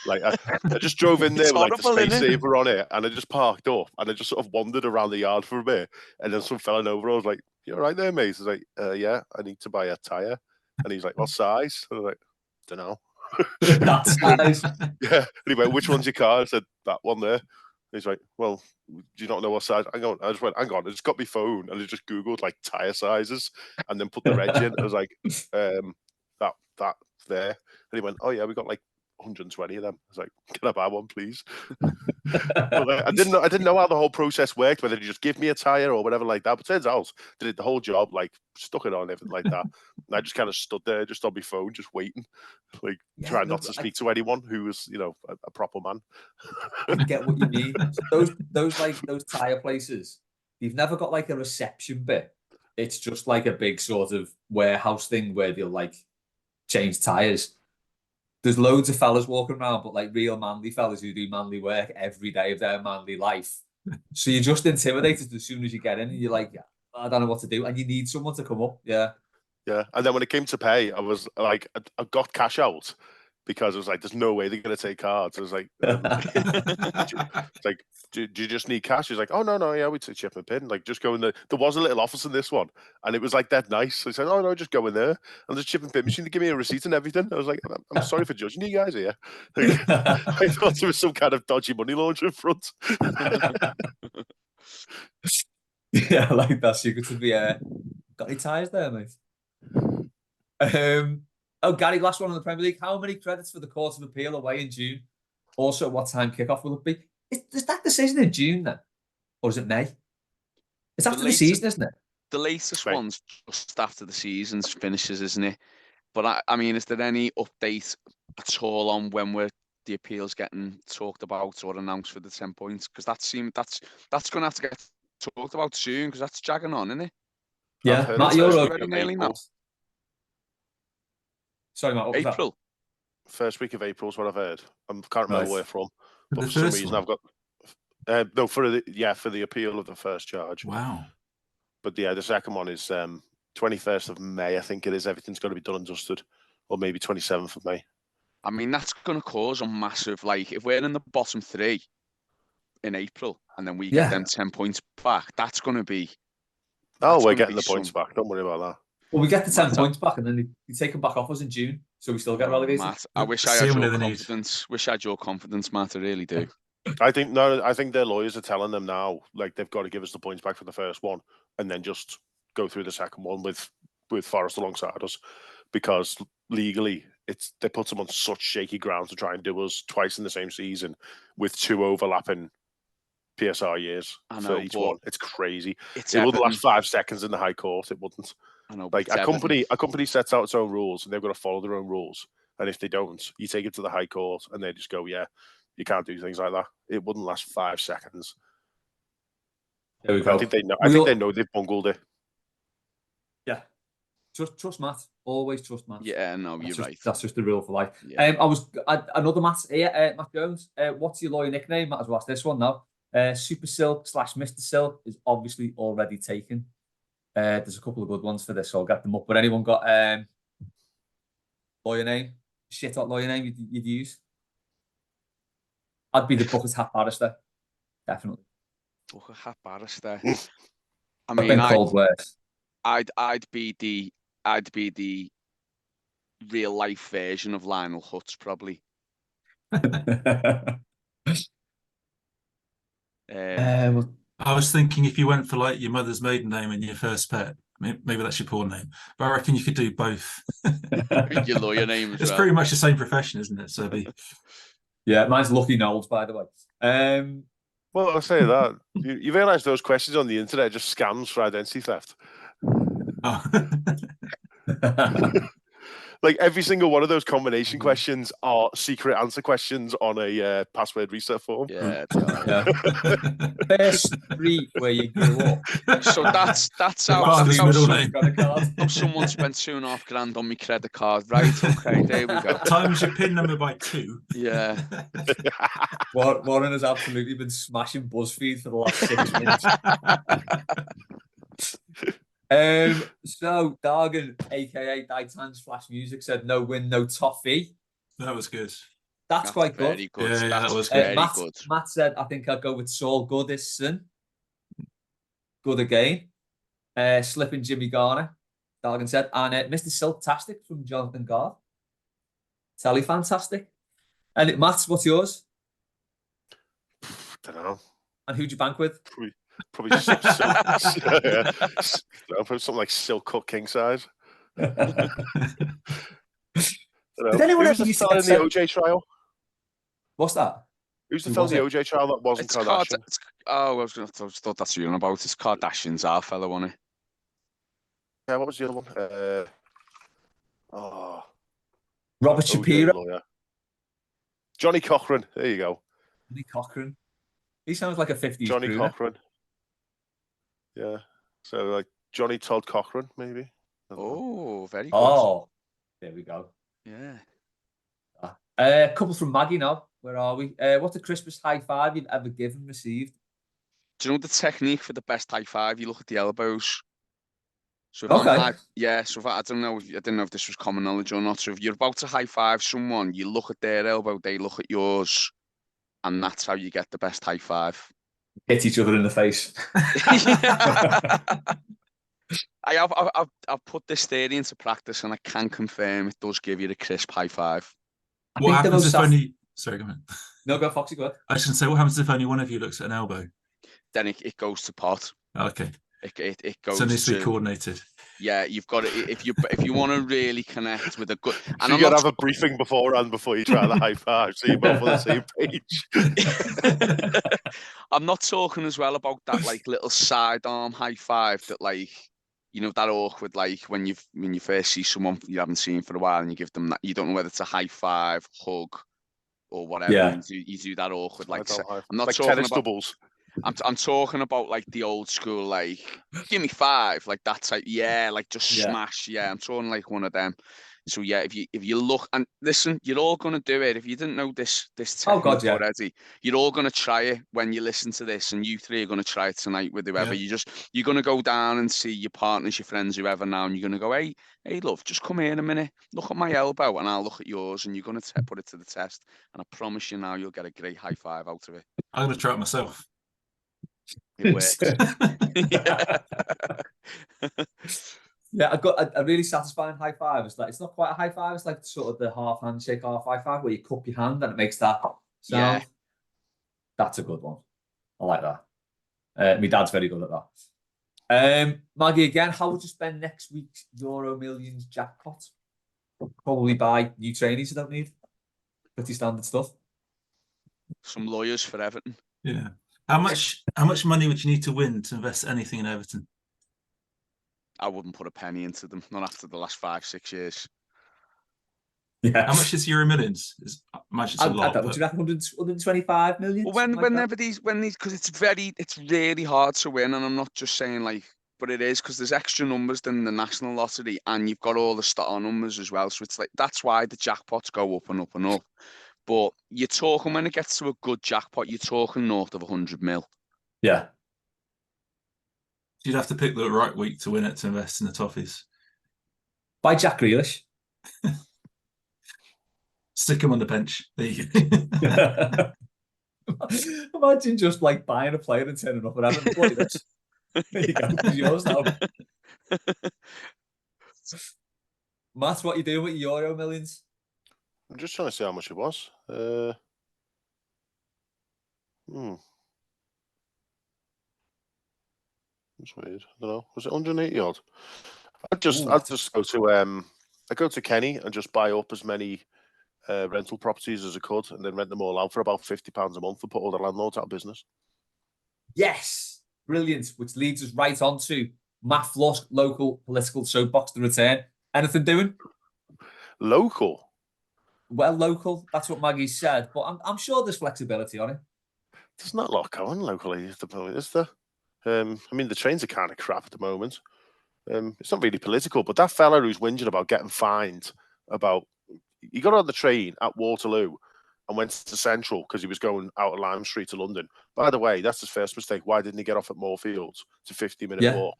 Like I just drove in there with like the space saver on it, and I just parked up, and I just sort of wandered around the yard for a bit, and then some fella over. I was like, "You're right there, mate." I was like, "Yeah, I need to buy a tyre," and he's like, "What size?" I was like, "Don't know." That size. Yeah. And he went, "Which one's your car?" I said, "That one there." He's like, "Well, do you not know what size?" I just went, "Hang on." I just got my phone and I just Googled like tyre sizes and then put the reg in. I was like, that there. And he went, "Oh yeah, we got like 120 of them." I was like, "Can I buy one, please?" But, I didn't know how the whole process worked, whether you just give me a tyre or whatever like that. But turns out they did the whole job, like stuck it on, everything like that. And I just kind of stood there, just on my phone, just waiting, like trying not to speak to anyone who was, a proper man. I get what you mean. Those tyre places, you've never got like a reception bit. It's just like a big sort of warehouse thing where they'll like change tyres. There's loads of fellas walking around, but like real manly fellas who do manly work every day of their manly life. So you're just intimidated as soon as you get in, and you're like, I don't know what to do, and you need someone to come up. Yeah. Yeah. And then when it came to pay, I was like, I got cash out, because it was like, there's no way they're going to take cards. It was like, it's like, do you just need cash? He's like, oh, no, yeah, we take chip and pin. Like, just go in there. There was a little office in this one, and it was like that nice. So he said, oh, no, just go in there. And there's chip and pin machine to give me a receipt and everything. I was like, I'm sorry for judging you guys here. Like, I thought there was some kind of dodgy money launcher in front. Yeah, I like that. So you could be got any ties there, mate? Oh, Gary, last one on the Premier League. How many credits for the Court of Appeal away in June? Also, what time kickoff will it be? Is that decision in June then? Or is it May? It's after the season, isn't it? The latest one's just after the season finishes, isn't it? But I mean, is there any update at all on when the appeal's getting talked about or announced for the 10 points? Because that's going to have to get talked about soon, because that's dragging on, isn't it? Yeah, Matt, you're already nearly now. Sorry, Matt, what was April. That? First week of April is what I've heard. I can't remember where from, but The for some first reason one? I've got no for the appeal of the first charge. Wow. But yeah, the second one is 21st of May. I think it is. Everything's got to be done and dusted, or maybe 27th of May. I mean, that's going to cause a massive, like, if we're in the bottom three in April and then we get them 10 points back, that's going to be. Oh, we're getting the points back. Don't worry about that. Well, we get the 10 points back, and then you take them back off us in June, so we still get relegated. Matt, I wish I had your confidence. Wish I had your confidence, Matt. I really do. I think their lawyers are telling them now, like, they've got to give us the points back for the first one, and then just go through the second one with Forest alongside us, because legally they put them on such shaky ground to try and do us twice in the same season with 2 overlapping PSR years for each one. It's crazy. It wouldn't last 5 seconds in the High Court. It wouldn't. I know, like a company sets out its own rules, and they've got to follow their own rules. And if they don't, you take it to the High Court, and they just go, "Yeah, you can't do things like that." It wouldn't last 5 seconds. There we go. I think they know they've bungled it. Yeah, trust Matt. Always trust Matt. Yeah, no, you're right. That's just the rule for life. Yeah. Another Matt here, Matt Jones. What's your lawyer nickname? Might as well ask this one now. Super Silk / Mr. Silk is obviously already taken. There's a couple of good ones for this, so I'll get them up. But anyone got lawyer name? Shit hot lawyer name you'd use? I'd be the bucket hat barrister, definitely. Bucket hat barrister. I I've mean, been called worse. I'd be the real life version of Lionel Hutz, probably. I was thinking if you went for like your mother's maiden name and your first pet, maybe that's your porn name. But I reckon you could do both. Your lawyer name as It's well. pretty much the same profession, isn't it? So yeah, mine's Lucky Knowles, by the way. Well, I'll say that. You realise those questions on the internet are just scams for identity theft. Oh. Like every single one of those combination questions are secret answer questions on a password reset form. Yeah. First street where you grew up. So that's how someone spent $2.5 on my credit card. Right, okay, there we go. Times your PIN number by 2. Yeah. Warren has absolutely been smashing BuzzFeed for the last 6 minutes. So Dargan, aka Daitan's Flash Music, said no win, no toffee. That was good. That's quite good. Very good. Yeah, that was very good. Matt said, I think I'll go with Saul Goodison. Good again. Slipping Jimmy Garner. Dargan said, and Mr. Silktastic from Jonathan Gard. Telly fantastic. And Matt, what's yours? Don't know. And who'd you bank with? Probably something like Silk Cut King size. Did anyone ever use in the OJ trial? What's that? Who's the fellow in the OJ trial that wasn't Kardashian? I thought that's what you're on about. It's Kardashian's our fellow, wasn't it? Yeah, what was the other one? Robert Shapiro. Johnny Cochran. There you go. Johnny Cochran. He sounds like a 50s Johnny crooner. Cochran. Yeah. So like Johnny Todd Cochran, maybe. Oh, very good. Oh, there we go. Yeah. A couple from Maggie now. Where are we? What's the Christmas high five you've ever given, received? Do you know the technique for the best high five? You look at the elbows. So if I don't know, I didn't know if this was common knowledge or not. So if you're about to high five someone, you look at their elbow, they look at yours, and that's how you get the best high five. Hit each other in the face. I've put this theory into practice, and I can confirm it does give you a crisp high five. What happens if only? Sorry, go on. No, go Foxy, go ahead. I should say, what happens if only one of you looks at an elbow? Then it goes to pot. Okay. It goes. So it needs to be coordinated. Yeah, you've got to. If you want to really connect with a good, and you got to have a briefing beforehand before you try the high five, so you're both on the same page. I'm not talking as well about that like little sidearm high five that like, you know, that awkward like when you first see someone you haven't seen for a while and you give them that, you don't know whether it's a high five, hug, or whatever. Yeah. You do that awkward like. I'm not like talking tennis about doubles. I'm talking about like the old school, like give me five, like that type. Yeah, like just smash. Yeah, I'm talking like one of them. So yeah, if you look and listen, you're all gonna do it. If you didn't know this technique already, you're all gonna try it when you listen to this, and you three are gonna try it tonight with whoever. Yeah. You're gonna go down and see your partners, your friends, whoever now, and you're gonna go, hey love, just come here in a minute, look at my elbow, and I'll look at yours, and you're gonna put it to the test. And I promise you now, you'll get a great high five out of it. I'm gonna try it myself. It works. Yeah, I got a really satisfying high five. It's like, it's not quite a high five. It's like sort of the half handshake, half high five, where you cup your hand and it makes that sound. Yeah. That's a good one. I like that. My dad's very good at that. Maggie, again, how would you spend next week's Euro Millions jackpot? Probably buy new trainees you don't need. Pretty standard stuff. Some lawyers for Everton. Yeah. How much money would you need to win to invest anything in Everton? I wouldn't put a penny into them, not after the last 5-6 years. Yeah. How much is Euro Millions? I imagine it's a lot. Would you reckon 125 million? Well, whenever these, because it's really hard to win, and I'm not just saying like, but it is because there's extra numbers than the national lottery, and you've got all the star numbers as well. So it's like that's why the jackpots go up and up and up. But you're talking when it gets to a good jackpot, you're talking north of 100 mil. Yeah. You'd have to pick the right week to win it to invest in the Toffees. Buy Jack Grealish. Stick him on the bench. There you go. Imagine just like buying a player and turning up and having a play this. There you go. It's yours now. Matt, what are you doing with your Euro Millions? I'm just trying to see how much it was. It's weird. I don't know. Was it 180 odd? I'd just go to I go to Kenny and just buy up as many rental properties as I could, and then rent them all out for about £50 a month and put all the landlords out of business. Yes, brilliant. Which leads us right on to Matt Floss, local political soapbox to return. Anything doing? Local. Well, local. That's what Maggie said, but I'm sure there's flexibility on it. There's not a lot going locally at the moment, is there? I mean, the trains are kind of crap at the moment. It's not really political, but that fella who's whinging about getting fined he got on the train at Waterloo and went to Central because he was going out of Lime Street to London. By the way, that's his first mistake. Why didn't he get off at Moorfields? It's a 50-minute walk.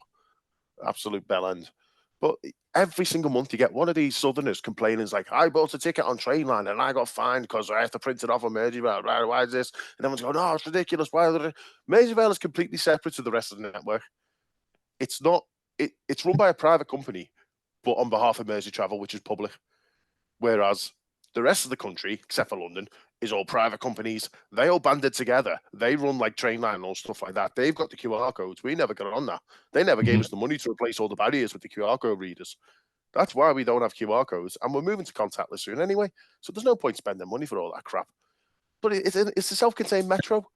Absolute bell end. But every single month you get one of these Southerners complaining, it's like, I bought a ticket on Trainline and I got fined because I have to print it off on Merseyrail. Why is this? And everyone's going, oh, it's ridiculous. Why? Merseyrail is completely separate to the rest of the network. It's not. It's run by a private company, but on behalf of Mersey Travel, which is public. Whereas the rest of the country, except for London, is all private companies. They all banded together. They run like Trainline and all stuff like that. They've got the QR codes. We never got on that. They never gave us the money to replace all the barriers with the QR code readers. That's why we don't have QR codes. And we're moving to contactless soon anyway. So there's no point spending money for all that crap. But it's a self-contained metro.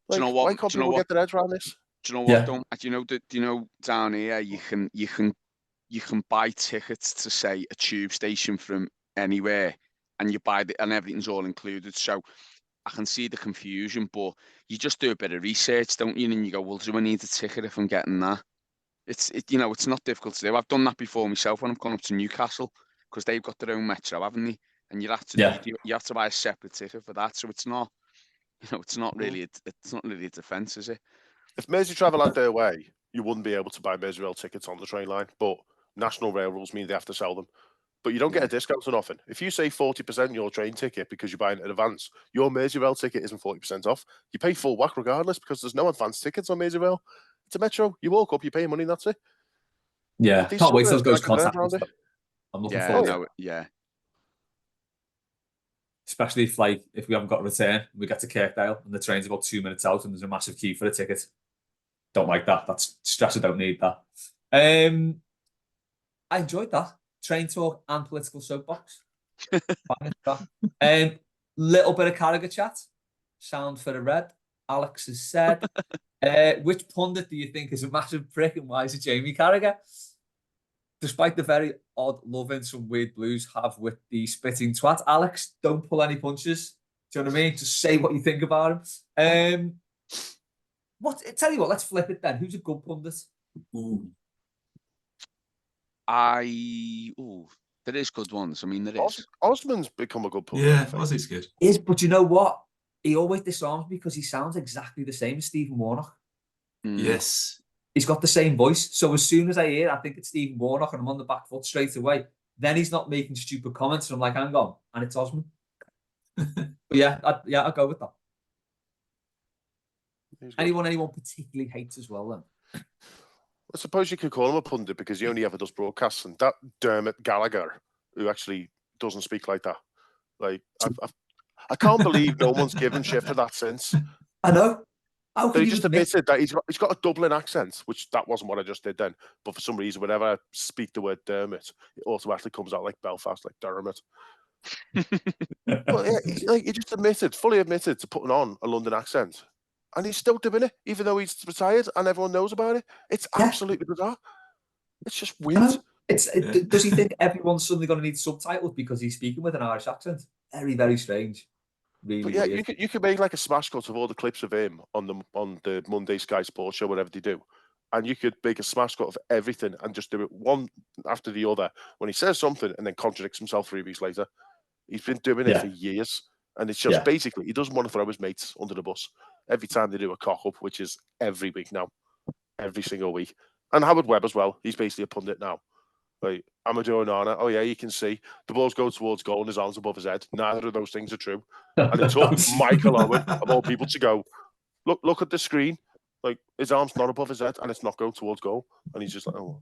Like, why can't people get their heads around this? Do you know what? Do you know down here you can buy tickets to say a tube station from anywhere, and you buy and everything's all included. So I can see the confusion, but you just do a bit of research, don't you? And you go, well, do I need a ticket if I'm getting that? It's not difficult to do. I've done that before myself when I've gone up to Newcastle because they've got their own metro, haven't they? And you have to buy a separate ticket for that. So it's not, it's not really a defence, is it? If Mersey Travel had their way, you wouldn't be able to buy Merseyrail tickets on the train line. But national rail rules mean they have to sell them. But you don't get a discount or nothing. If you say 40% your train ticket because you're buying it in advance, your Merseyrail ticket isn't 40% off. You pay full whack regardless because there's no advance tickets on Merseyrail. It's a metro. You walk up, you pay money, and that's it. Yeah, can't wait till those contact. I'm looking forward to it. Yeah. Especially if we haven't got a return, we get to Kirkdale and the train's about 2 minutes out and there's a massive queue for a ticket. Don't like that. That's stress. I don't need that. I enjoyed that. Train talk and political soapbox. Little bit of Carragher chat. Sound for the red. Alex has said, which pundit do you think is a massive prick and why is it Jamie Carragher? Despite the very odd loving some weird blues have with the spitting twat, Alex, don't pull any punches. Do you know what I mean? Just say what you think about him. Tell you what, let's flip it then. Who's a good pundit? There is good ones. I mean, there is. Osman's become a good pundit. Yeah, Ozzy's good. But you know what? He always disarms me because he sounds exactly the same as Stephen Warnock. Yes. He's got the same voice. So as soon as I hear, I think it's Stephen Warnock and I'm on the back foot straight away. Then he's not making stupid comments and I'm like, hang on. And it's Osman. But I'll go with that. Anyone particularly hates as well then? I suppose you could call him a pundit because he only ever does broadcasts. And that Dermot Gallagher, who actually doesn't speak like that. Like, I can't believe no one's given shit for that since. I know. But he just admitted that he's got a Dublin accent, which that wasn't what I just did then. But for some reason, whenever I speak the word Dermot, it automatically comes out like Belfast, like Dermot. But yeah, he just fully admitted to putting on a London accent. And he's still doing it, even though he's retired and everyone knows about it. It's absolutely bizarre. It's just weird. Does he think everyone's suddenly going to need subtitles because he's speaking with an Irish accent? Very, very strange. Really but yeah, weird. you could make like a smash cut of all the clips of him on the Monday Sky Sports show, whatever they do, and you could make a smash cut of everything and just do it one after the other. When he says something and then contradicts himself 3 weeks later, he's been doing it for years, and it's just basically he doesn't want to throw his mates under the bus every time they do a cock up, which is every week now, every single week. And Howard Webb as well. He's basically a pundit now. Like, Amadou Onana, oh yeah, you can see the balls go towards goal and his arms above his head. Neither of those things are true. And it took Michael Owen, of all people, to go, look at the screen. Like, his arm's not above his head and it's not going towards goal. And he's just like, oh.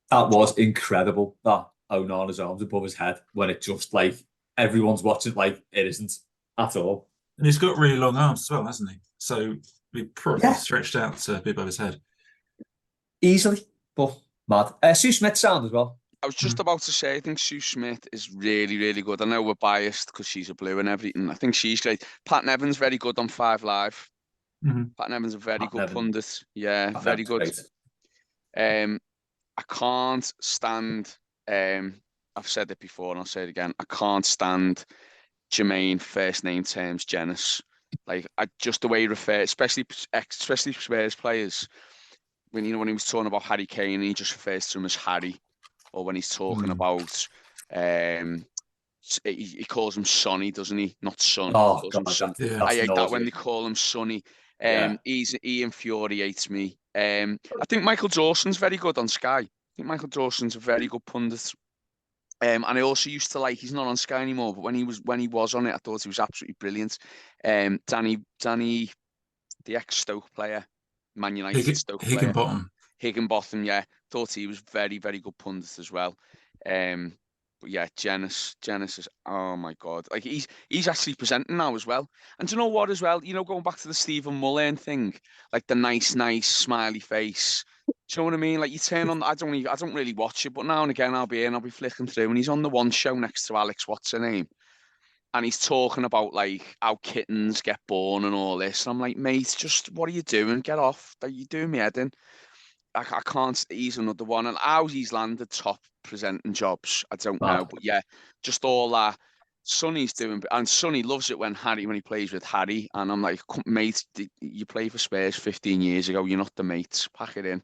That was incredible, that Onana's arms above his head, when it just, like, everyone's watching, like, it isn't at all. And he's got really long arms as well, hasn't he? So he probably stretched out to be above his head. Easily, but mad. Sue Smith sound as well. I was just about to say, I think Sue Smith is really, really good. I know we're biased because she's a blue and everything. I think she's great. Pat Nevin's very good on 5 Live. Pat Nevin's a very good pundit. Yeah, very good. I can't stand, I've said it before and I'll say it again, I can't stand Jermaine first name terms Jenis. Like, just the way he refers, especially Spurs players, when he was talking about Harry Kane and he just refers to him as Harry, or when he's talking about he calls him Sonny, doesn't he? Not Son. Oh, God, son. I hate that when they call him Sonny. He infuriates me. I think Michael Dawson's very good on Sky. I think Michael Dawson's a very good pundit. And I also used to like, he's not on Sky anymore, but when he was on it, I thought he was absolutely brilliant. Danny, the ex-Stoke player, Man United Stoke player. Higginbotham, yeah. Thought he was very, very good pundit as well. But yeah, Jenis is, oh my God. Like, he's actually presenting now as well. And do you know what as well? You know, going back to the Stephen Mullen thing, like the nice smiley face. Do you know what I mean? Like, you turn on, I don't really watch it, but now and again I'll be flicking through, and he's on the one show next to Alex, what's her name? And he's talking about, like, how kittens get born and all this. And I'm like, mate, just what are you doing? Get off. Like, you're doing me head in. I can't. He's another one. And how he's landed top presenting jobs, I don't know. But yeah, just all that. Sonny's doing, and Sonny loves it when he plays with Harry. And I'm like, mate, you played for Spurs 15 years ago. You're not the mates. Pack it in.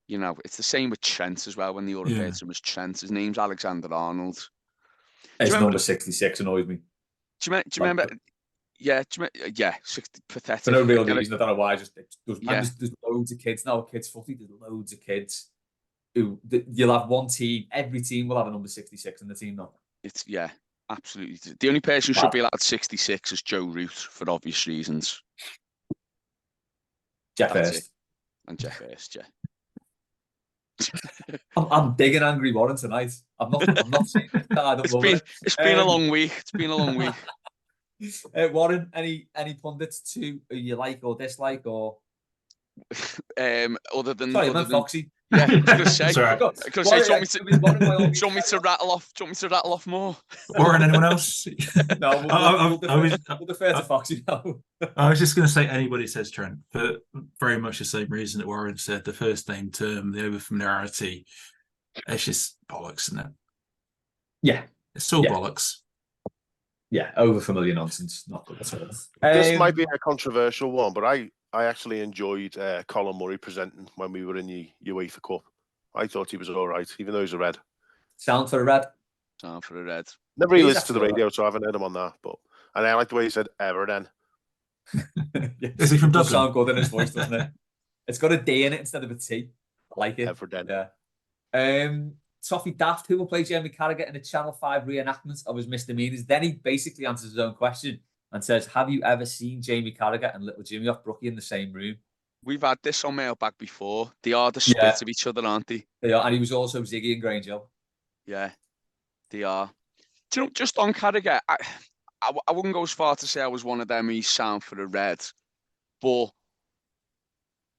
You know, it's the same with Trent as well. When they all refer to him as Trent, his name's Alexander Arnold. His number 66 annoys me. Do you remember? Yeah, 60, pathetic. For no real reason, I don't know why. There's loads of kids now. Kids footy. There's loads of kids you'll have one team. Every team will have a number 66 in the team now. Yeah, absolutely. The only person who should be allowed 66 is Joe Root for obvious reasons. Jeff Hurst. And Jeff Hurst, yeah. I'm big and angry Warren tonight. I'm not saying this. It's been a long week. It's been a long week. Warren, any pundits who you like or dislike, or other than Foxy? Yeah, I was gonna say. Sorry. Do you want me to rattle off more? Warren, anyone else? No, we'll defer to Foxy now. I was just going to say anybody says Trent, but very much the same reason that Warren said, the first name term, the over-familiarity. It's just bollocks, isn't it? Yeah. It's all bollocks. Yeah, over-familiar nonsense. Not good at all. This might be a controversial one, but I actually enjoyed Colin Murray presenting when we were in the UEFA Cup. I thought he was all right, even though he's a red. Sound for a red? Sound for a red. Never really listened to the radio, so I haven't heard him on that. And I like the way he said Everton. Is he from Dublin? Sound good in his voice, doesn't it? It's got a D in it instead of a T. I like it. Everton. Yeah. Toffee Daft, who will play Jamie Carragher in a Channel 5 reenactment of his misdemeanors? Then he basically answers his own question and says, have you ever seen Jamie Carragher and Little Jimmy off Brookie in the same room? We've had this on Mailbag before. They are the split of each other, aren't they? They are, and he was also Ziggy and Granger. Yeah, they are. Do you know, just on Carragher, I wouldn't go as far to say I was one of them who's sound for a red, but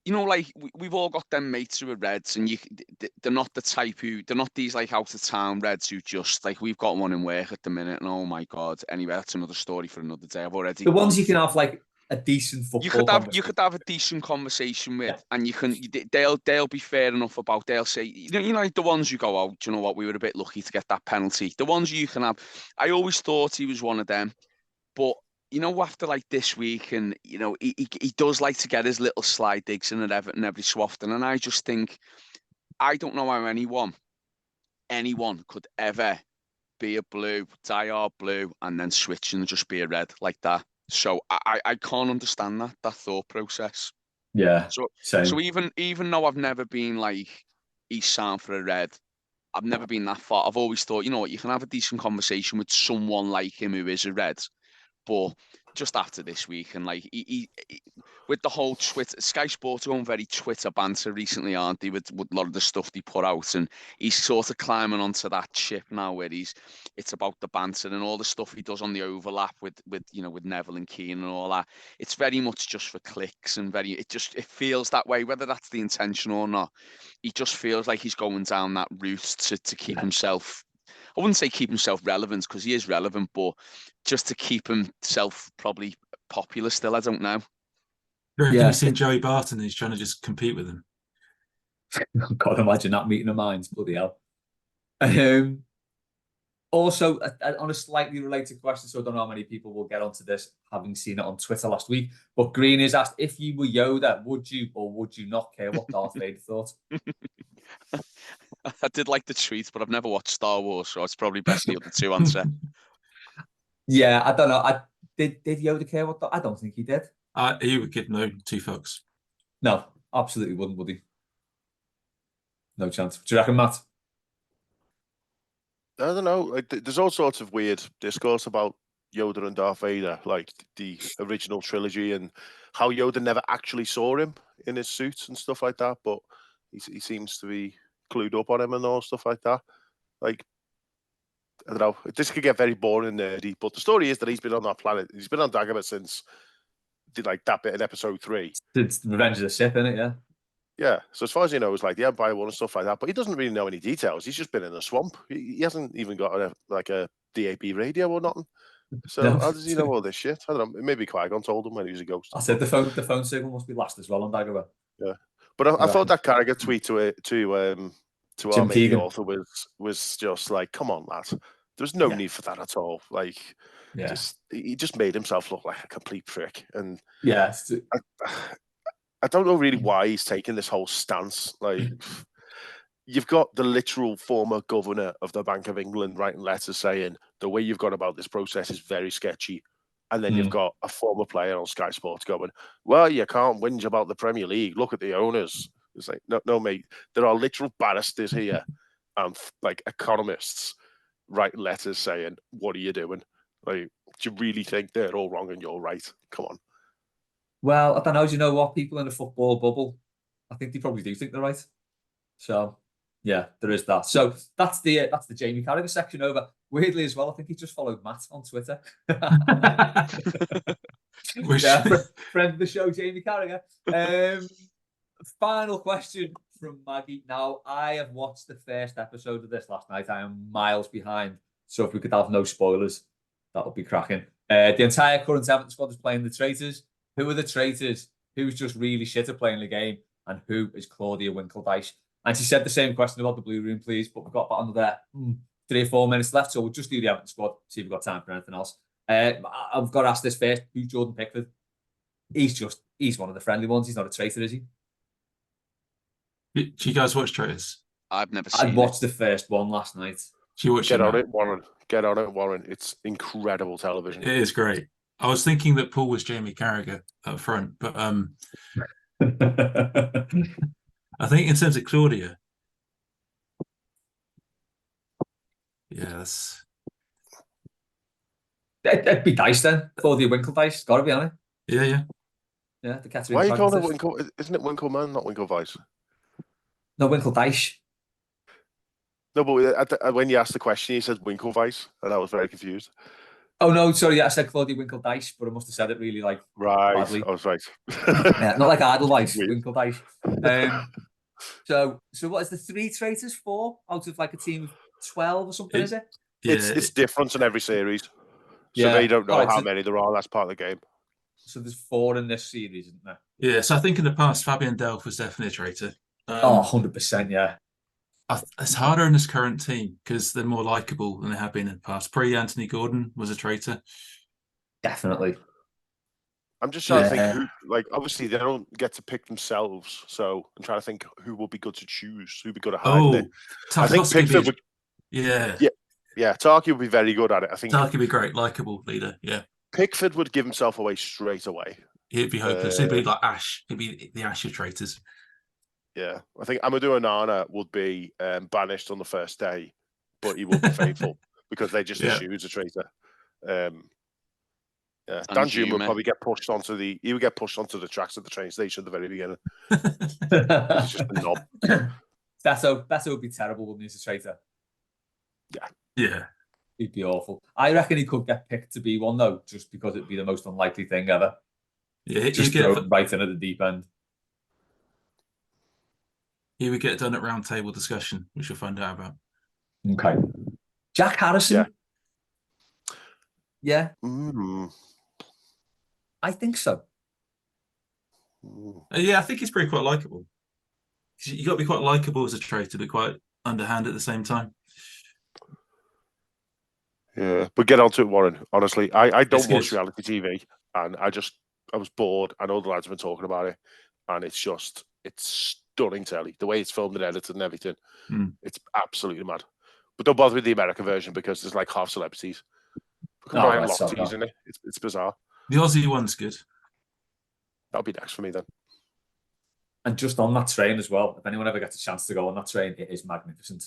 you know, like we've all got them mates who are reds, and they're not the type they're not these like out of town reds who just like, we've got one in work at the minute, and oh my god. Anyway, that's another story for another day. I've already the ones you can have like a decent football. You could have a decent conversation with, and they'll be fair enough about. They'll say, you know, like the ones you go, oh, do you know what? We were a bit lucky to get that penalty. The ones you can have. I always thought he was one of them, but. You know, after like this week, and you know, he does like to get his little slide digs in at Everton every so often, and I just think, I don't know how anyone could ever be a blue, die-hard blue, and then switch and just be a red like that. So I can't understand that thought process. Yeah. So even though I've never been like, he's sound for a red, I've never been that far. I've always thought, you know what, you can have a decent conversation with someone like him who is a red. But just after this week, and like he with the whole Twitter, Sky Sports are going very Twitter banter recently, aren't they? With a lot of the stuff they put out, and he's sort of climbing onto that ship now, where it's about the banter and all the stuff he does on the overlap with Neville and Keane and all that. It's very much just for clicks, and it feels that way, whether that's the intention or not. He just feels like he's going down that route to keep himself. I wouldn't say keep himself relevant, because he is relevant, but just to keep himself probably popular still. I don't know. You've seen Joey Barton, he's trying to just compete with him. I can't imagine that meeting of minds. Bloody hell. Also, on a slightly related question, so I don't know how many people will get onto this, having seen it on Twitter last week, but Green is asked, if you were Yoda, would you or would you not care what Darth Vader thought? I did like the tweet, but I've never watched Star Wars, so it's probably best the other two answer. Yeah, I don't know. Did Yoda care what? I don't think he did. He would give no two fucks. No, absolutely wouldn't, would he? No chance. Do you reckon, Matt? I don't know. Like, there's all sorts of weird discourse about Yoda and Darth Vader, like the original trilogy, and how Yoda never actually saw him in his suits and stuff like that. But he seems to be clued up on him and all stuff like that. Like, I don't know. This could get very boring and nerdy, but the story is that he's been on that planet. He's been on Dagobah since like that bit in episode 3. It's Revenge of the Sith, isn't it? Yeah. Yeah. So as far as you know, it's like the Empire War and stuff like that. But he doesn't really know any details. He's just been in a swamp. He hasn't even got a DAB radio or nothing. So how does he know all this shit? I don't know. Maybe Qui-Gon told him when he was a ghost. I said the phone signal must be last as well on Dagobah. Yeah. But I thought that Carragher tweet to our main author was just like, come on, lad. There's no need for that at all. Like, he just made himself look like a complete prick. And I don't know really why he's taking this whole stance. Like, you've got the literal former governor of the Bank of England writing letters saying the way you've gone about this process is very sketchy. And then you've got a former player on Sky Sports going, well, you can't whinge about the Premier League. Look at the owners. It's like, no, mate. There are literal barristers here and like economists writing letters saying, "What are you doing? Like, do you really think they're all wrong and you're right? Come on." Well, I don't know. Do you know what? People in the football bubble, I think they probably do think they're right. So, yeah, there is that. So that's the Jamie Carragher section over. Weirdly as well, I think he just followed Matt on Twitter. Friend of the show, Jamie Carragher. Final question from Maggie. Now, I have watched the first episode of this last night. I am miles behind. So if we could have no spoilers, that would be cracking. The entire current Everton squad is playing the Traitors. Who are the Traitors? Who's just really shit at playing the game? And who is Claudia Winkledyche? And she said the same question about the Blue Room, please, but we've got about another 3 or 4 minutes left, so we'll just do the Everton squad, see if we've got time for anything else. I've got to ask this first. Who's Jordan Pickford? He's one of the friendly ones. He's not a traitor, is he? Do you guys watch Traitors? I've never seen I watched the first one last night. Do you watch Get on it, Warren. Get on it, Warren. It's incredible television. It is great. I was thinking that Paul was Jamie Carragher up front, but I think in terms of Claudia, yes, It'd be Dice then. Claudia Winkledyche. Got to be on it. yeah. The Catherine. Why are you calling it Winkle? Isn't it Winkleman, not Winklevice? No, Winkledyche. No, but when you asked the question, you said Winklevice, and I was very confused. Oh no, sorry. Yeah, I said Claudia Winkledyche, but I must have said it really like badly. I was right. Yeah, not like Edelweiss, Winkledyche. So what is the 3 traitors for out of like a team of 12 or something? Is it? Yeah. It's different in every series, so Yeah. they don't know how many there are. That's part of the game. So there's 4 in this series, isn't there? Yeah, so I think in the past, Fabian Delph was definitely a traitor. 100%, yeah. It's harder in this current team because they're more likable than they have been in the past. Anthony Gordon was a traitor. Definitely. I'm just trying to think who, like, obviously they don't get to pick themselves, so I'm trying to think who will be good to choose, who would be good at hiding it. I think Pickford would. Yeah, Tarky would be very good at it. I think Tarky would be great, likable leader. Yeah, Pickford would give himself away straight away. He'd be hopeless. He'd be like Ash. He'd be the Ash of traitors. Yeah, I think Amadou Onana would be banished on the first day, but he would be faithful because they just assume he's a traitor. Danjuma would probably get pushed onto the. He would get pushed onto the tracks at the train station at the very beginning. He's just a knob. Beto would be terrible, wouldn't he, as a traitor? Yeah. He'd be awful. I reckon he could get picked to be one though, just because it'd be the most unlikely thing ever. Yeah, just throw him right into the deep end. He would get done at round table discussion, which you'll find out about. Okay. Jack Harrison. Yeah. I think so. Yeah, I think he's pretty quite likable. You got to be quite likable as a traitor, but quite underhand at the same time. Yeah, but get onto it, Warren. Honestly, I don't watch reality TV, and I was bored. I know the lads have been talking about it, and it's stunning telly. The way it's filmed and edited and everything, it's absolutely mad. But don't bother with the American version because there's like half celebrities. Brian Lochte's in it. It's bizarre. The Aussie one's good. That'll be next for me then. And just on that train as well, if anyone ever gets a chance to go on that train, it is magnificent.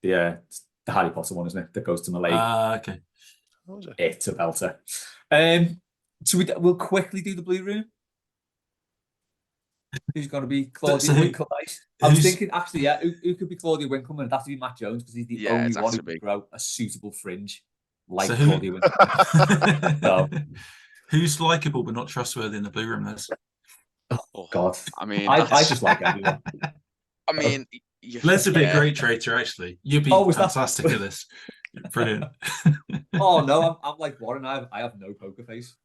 The Harry Potter one, isn't it? That goes to Malay. Okay. It's a belter. So we'll quickly do the Blue Room. Who's going to be Claudia Winkledyche? I was thinking, actually, who could be Claudia Winkleman? It'd have to be Matt Jones because he's the only one who can grow a suitable fringe like Claudia Winkleman. So, who's likable but not trustworthy in the Blue Room? Oh God! I mean, I just like everyone. I mean, Les would be a great traitor. Actually, you'd be fantastic at this. Brilliant. Oh no, I'm like Warren. I have no poker face.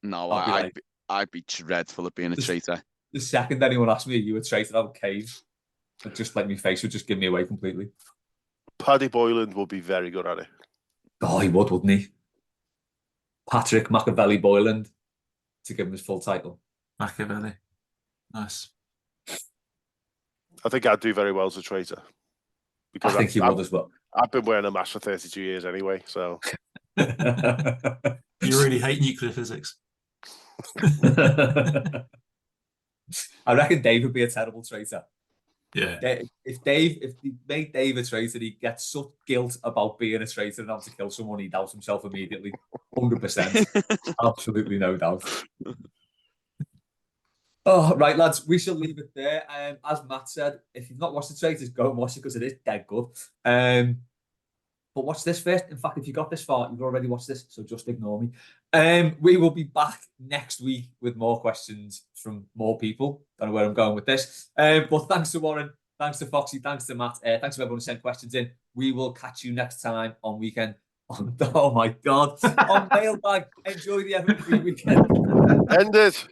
No, I'd be dreadful at being a traitor. The second anyone asked me, "Are you a traitor?" I would cave. Just like my face would just give me away completely. Paddy Boylan would be very good at it. Oh, he would, wouldn't he? Patrick Machiavelli Boylan, to give him his full title. Machiavelli. Nice. I think I'd do very well as a traitor. Because I think he would as well. I've been wearing a mask for 32 years anyway, so. You really hate nuclear physics. I reckon Dave would be a terrible traitor. Yeah. If you made Dave a traitor, he'd get such guilt about being a traitor and having to kill someone, he'd doubt himself immediately. 100%. Absolutely no doubt. Oh, right, lads, we shall leave it there. As Matt said, if you've not watched The Traitors, go and watch it because it is dead good. But watch this first. In fact, if you got this far, you've already watched this, so just ignore me. We will be back next week with more questions from more people. Don't know where I'm going with this. But thanks to Warren, thanks to Foxy, thanks to Matt, thanks to everyone who sent questions in. We will catch you next time on weekend. Oh my God. On Mailbag. Enjoy the Everton TV weekend. End it.